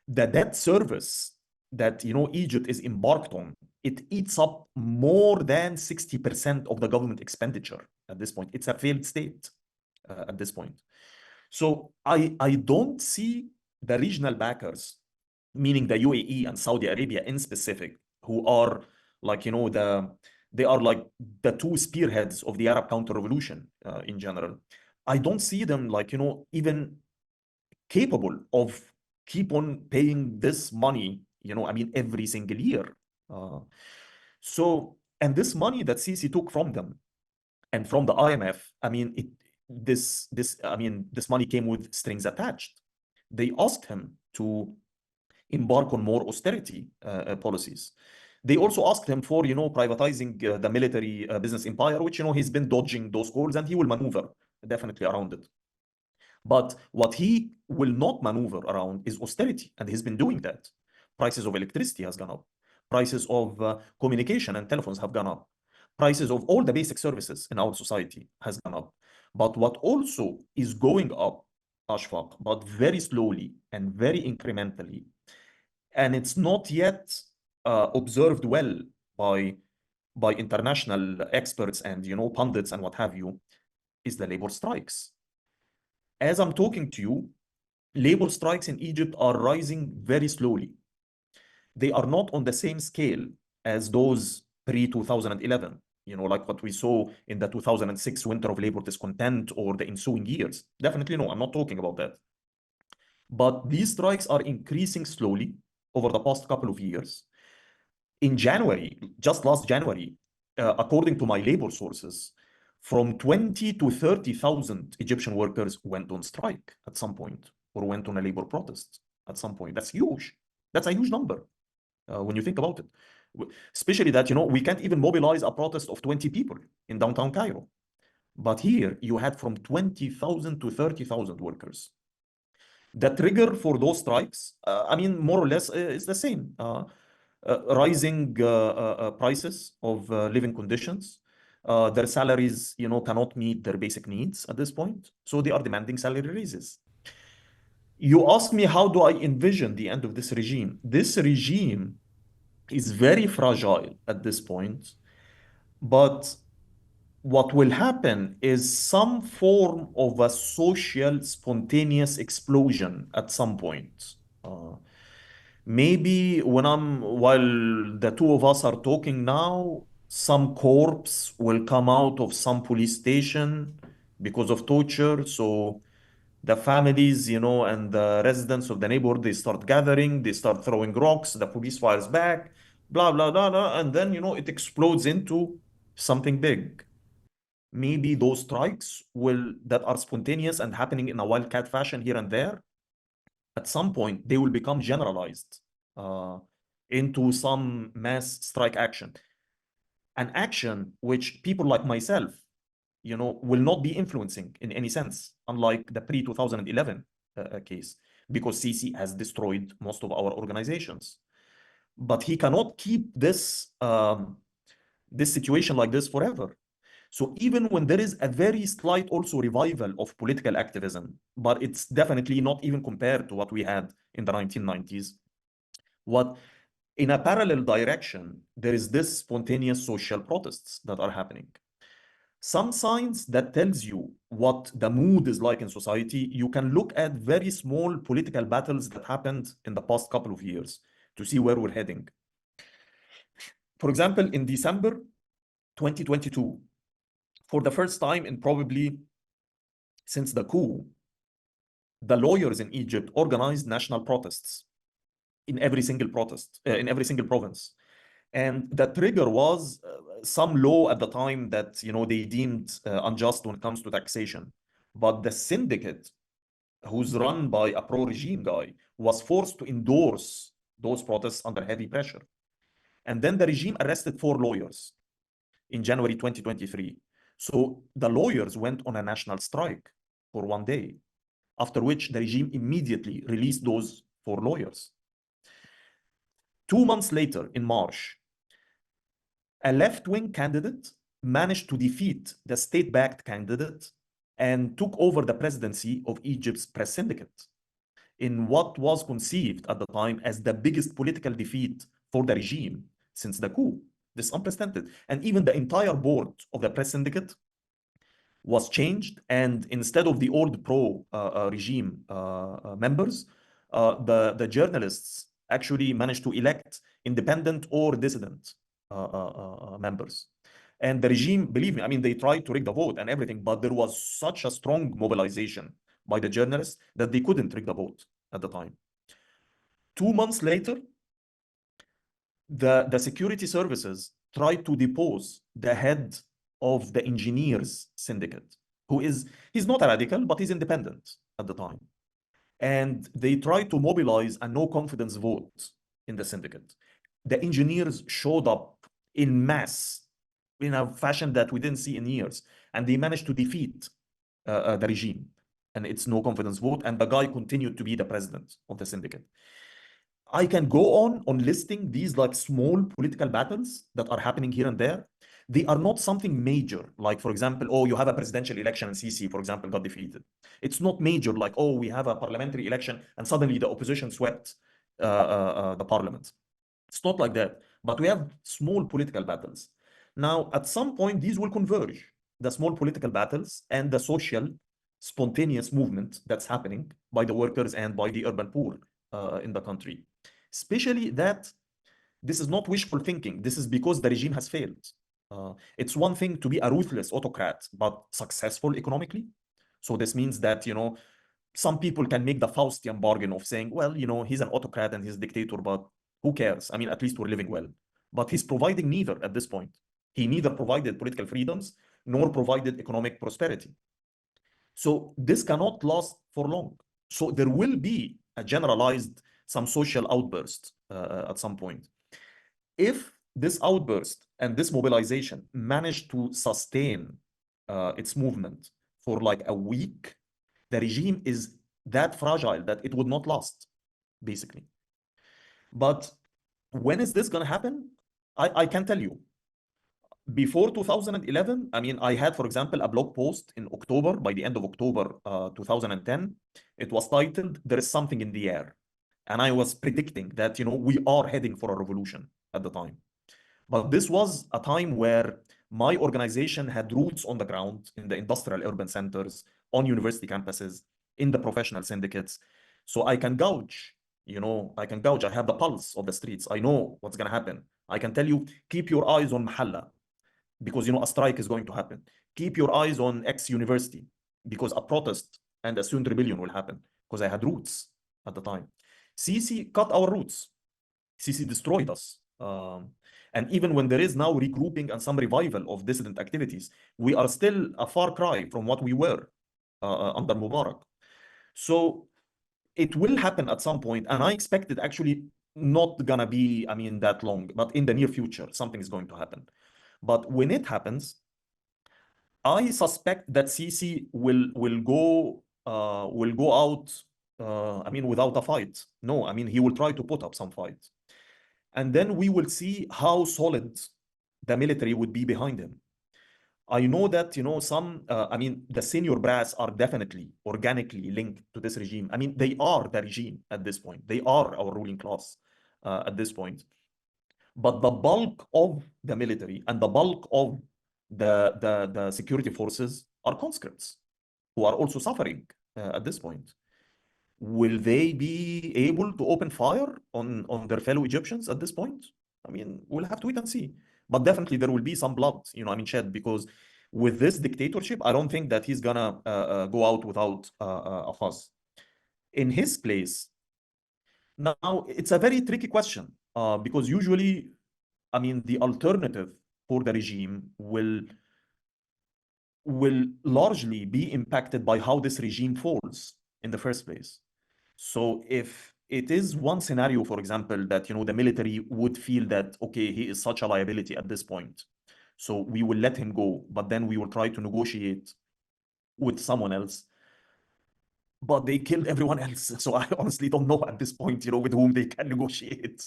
The debt service that, Egypt is embarked on, it eats up more than 60% of the government expenditure at this point. It's a failed state at this point. So I don't see the regional backers, meaning the UAE and Saudi Arabia in specific, who are like, they are like the two spearheads of the Arab counter-revolution in general. I don't see them like, even capable of keep on paying this money, every single year. And this money that Sisi took from them and from the IMF, this money came with strings attached. They asked him to embark on more austerity policies. They also asked him for, privatizing the military business empire, which, he's been dodging those calls and he will maneuver definitely around it. But what he will not maneuver around is austerity, and he's been doing that. Prices of electricity has gone up. Prices of communication and telephones have gone up. Prices of all the basic services in our society has gone up. But what also is going up, Ashfaq, but very slowly and very incrementally, and it's not yet observed well by international experts and pundits and what have you, is the labor strikes. As I'm talking to you, labor strikes in Egypt are rising very slowly. They are not on the same scale as those pre-2011, like what we saw in the 2006 winter of labor discontent or the ensuing years. Definitely no, I'm not talking about that. But these strikes are increasing slowly over the past couple of years. In January, just last January, according to my labor sources, from 20 to 30,000 Egyptian workers went on strike at some point or went on a labor protest at some point. That's huge. That's a huge number when you think about it. Especially that, we can't even mobilize a protest of 20 people in downtown Cairo. But here you had from 20,000 to 30,000 workers. The trigger for those strikes, more or less, is the same. Rising prices of living conditions. Their salaries, cannot meet their basic needs at this point. So they are demanding salary raises. You ask me, how do I envision the end of this regime? This regime is very fragile at this point, but what will happen is some form of a social spontaneous explosion at some point. Maybe while the two of us are talking now, some corpse will come out of some police station because of torture. So the families, and the residents of the neighborhood, they start gathering, they start throwing rocks, the police fires back, blah, blah, blah, blah, and then, it explodes into something big. Maybe those strikes that are spontaneous and happening in a wildcat fashion here and there, at some point, they will become generalized into some mass strike action. An action which people like myself, will not be influencing in any sense, unlike the pre-2011 case, because Sisi has destroyed most of our organizations. But he cannot keep this situation like this forever. So even when there is a very slight also revival of political activism, but it's definitely not even compared to what we had in the 1990s, in a parallel direction, there is this spontaneous social protests that are happening. Some signs that tells you what the mood is like in society, you can look at very small political battles that happened in the past couple of years to see where we're heading. For example, in December 2022, for the first time in probably since the coup, the lawyers in Egypt organized national protests in every single province. And the trigger was some law at the time that they deemed unjust when it comes to taxation. But the syndicate, who's run by a pro-regime guy, was forced to endorse those protests under heavy pressure. And then the regime arrested 4 lawyers in January 2023. So the lawyers went on a national strike for 1 day, after which the regime immediately released those 4 lawyers. 2 months later, in March, a left-wing candidate managed to defeat the state-backed candidate and took over the presidency of Egypt's press syndicate in what was conceived at the time as the biggest political defeat for the regime since the coup. This is unprecedented. And even the entire board of the press syndicate was changed, and instead of the old pro-regime members, the journalists actually managed to elect independent or dissident members. And the regime, believe me, they tried to rig the vote and everything, but there was such a strong mobilization by the journalists that they couldn't rig the vote at the time. 2 months later, the security services tried to depose the head of the engineers syndicate, he's not a radical, but he's independent at the time. And they tried to mobilize a no confidence vote in the syndicate. The engineers showed up in mass in a fashion that we didn't see in years, and they managed to defeat the regime and its no confidence vote, and the guy continued to be the president of the syndicate. I can go on listing these like small political battles that are happening here and there. They are not something major, like, for example, you have a presidential election and Sisi, for example, got defeated. It's not major, like, we have a parliamentary election and suddenly the opposition swept the parliament. It's not like that, but we have small political battles. Now, at some point, these will converge, the small political battles and the social spontaneous movement that's happening by the workers and by the urban poor in the country. Especially that this is not wishful thinking. This is because the regime has failed. It's one thing to be a ruthless autocrat, but successful economically. So this means that, some people can make the Faustian bargain of saying, well, he's an autocrat and he's a dictator, but who cares? I mean, at least we're living well. But he's providing neither at this point. He neither provided political freedoms nor provided economic prosperity. So this cannot last for long. So there will be a generalized, some social outburst at some point. If this outburst and this mobilization manage to sustain its movement for like a week, the regime is that fragile that it would not last, basically. But when is this going to happen? I can tell you. Before 2011, I mean, I had, for example, a blog post in October, by the end of October 2010. It was titled, "There is something in the air." And I was predicting that, we are heading for a revolution at the time. But this was a time where my organization had roots on the ground in the industrial urban centers, on university campuses, in the professional syndicates. So I can gauge, I have the pulse of the streets. I know what's going to happen. I can tell you, keep your eyes on Mahalla, because, a strike is going to happen. Keep your eyes on X university, because a protest and a student rebellion will happen, because I had roots at the time. Sisi cut our roots. Sisi destroyed us. And even when there is now regrouping and some revival of dissident activities, we are still a far cry from what we were under Mubarak. So it will happen at some point, and I expect it actually not gonna be, that long, but in the near future, something is going to happen. But when it happens, I suspect that Sisi will go out, without a fight. No, he will try to put up some fight. And then we will see how solid the military would be behind him. I know that, the senior brass are definitely organically linked to this regime. They are the regime at this point. They are our ruling class at this point. But the bulk of the military and the bulk of the security forces are conscripts who are also suffering at this point. Will they be able to open fire on their fellow Egyptians at this point? We'll have to wait and see. But definitely there will be some blood, shed, because with this dictatorship, I don't think that he's gonna go out without a fuss. In his place, now it's a very tricky question because usually, the alternative for the regime will largely be impacted by how this regime falls in the first place. So if it is one scenario, for example, that, the military would feel that, okay, he is such a liability at this point, so we will let him go, but then we will try to negotiate with someone else. But they killed everyone else. So I honestly don't know at this point, with whom they can negotiate.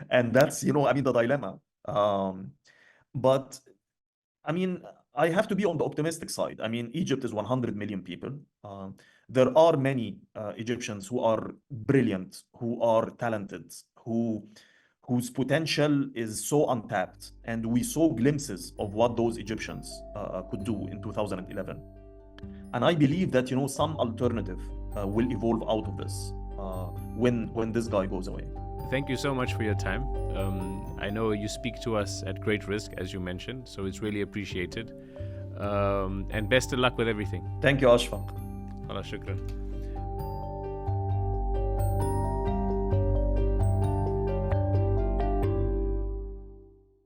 And that's, the dilemma. But I have to be on the optimistic side. Egypt is 100 million people. There are many Egyptians who are brilliant, who are talented, whose potential is so untapped. And we saw glimpses of what those Egyptians could do in 2011. And I believe that, some alternative will evolve out of this when this guy goes away. Thank you so much for your time. I know you speak to us at great risk, as you mentioned, so it's really appreciated. And best of luck with everything. Thank you, Ashfaq. Allah shukran.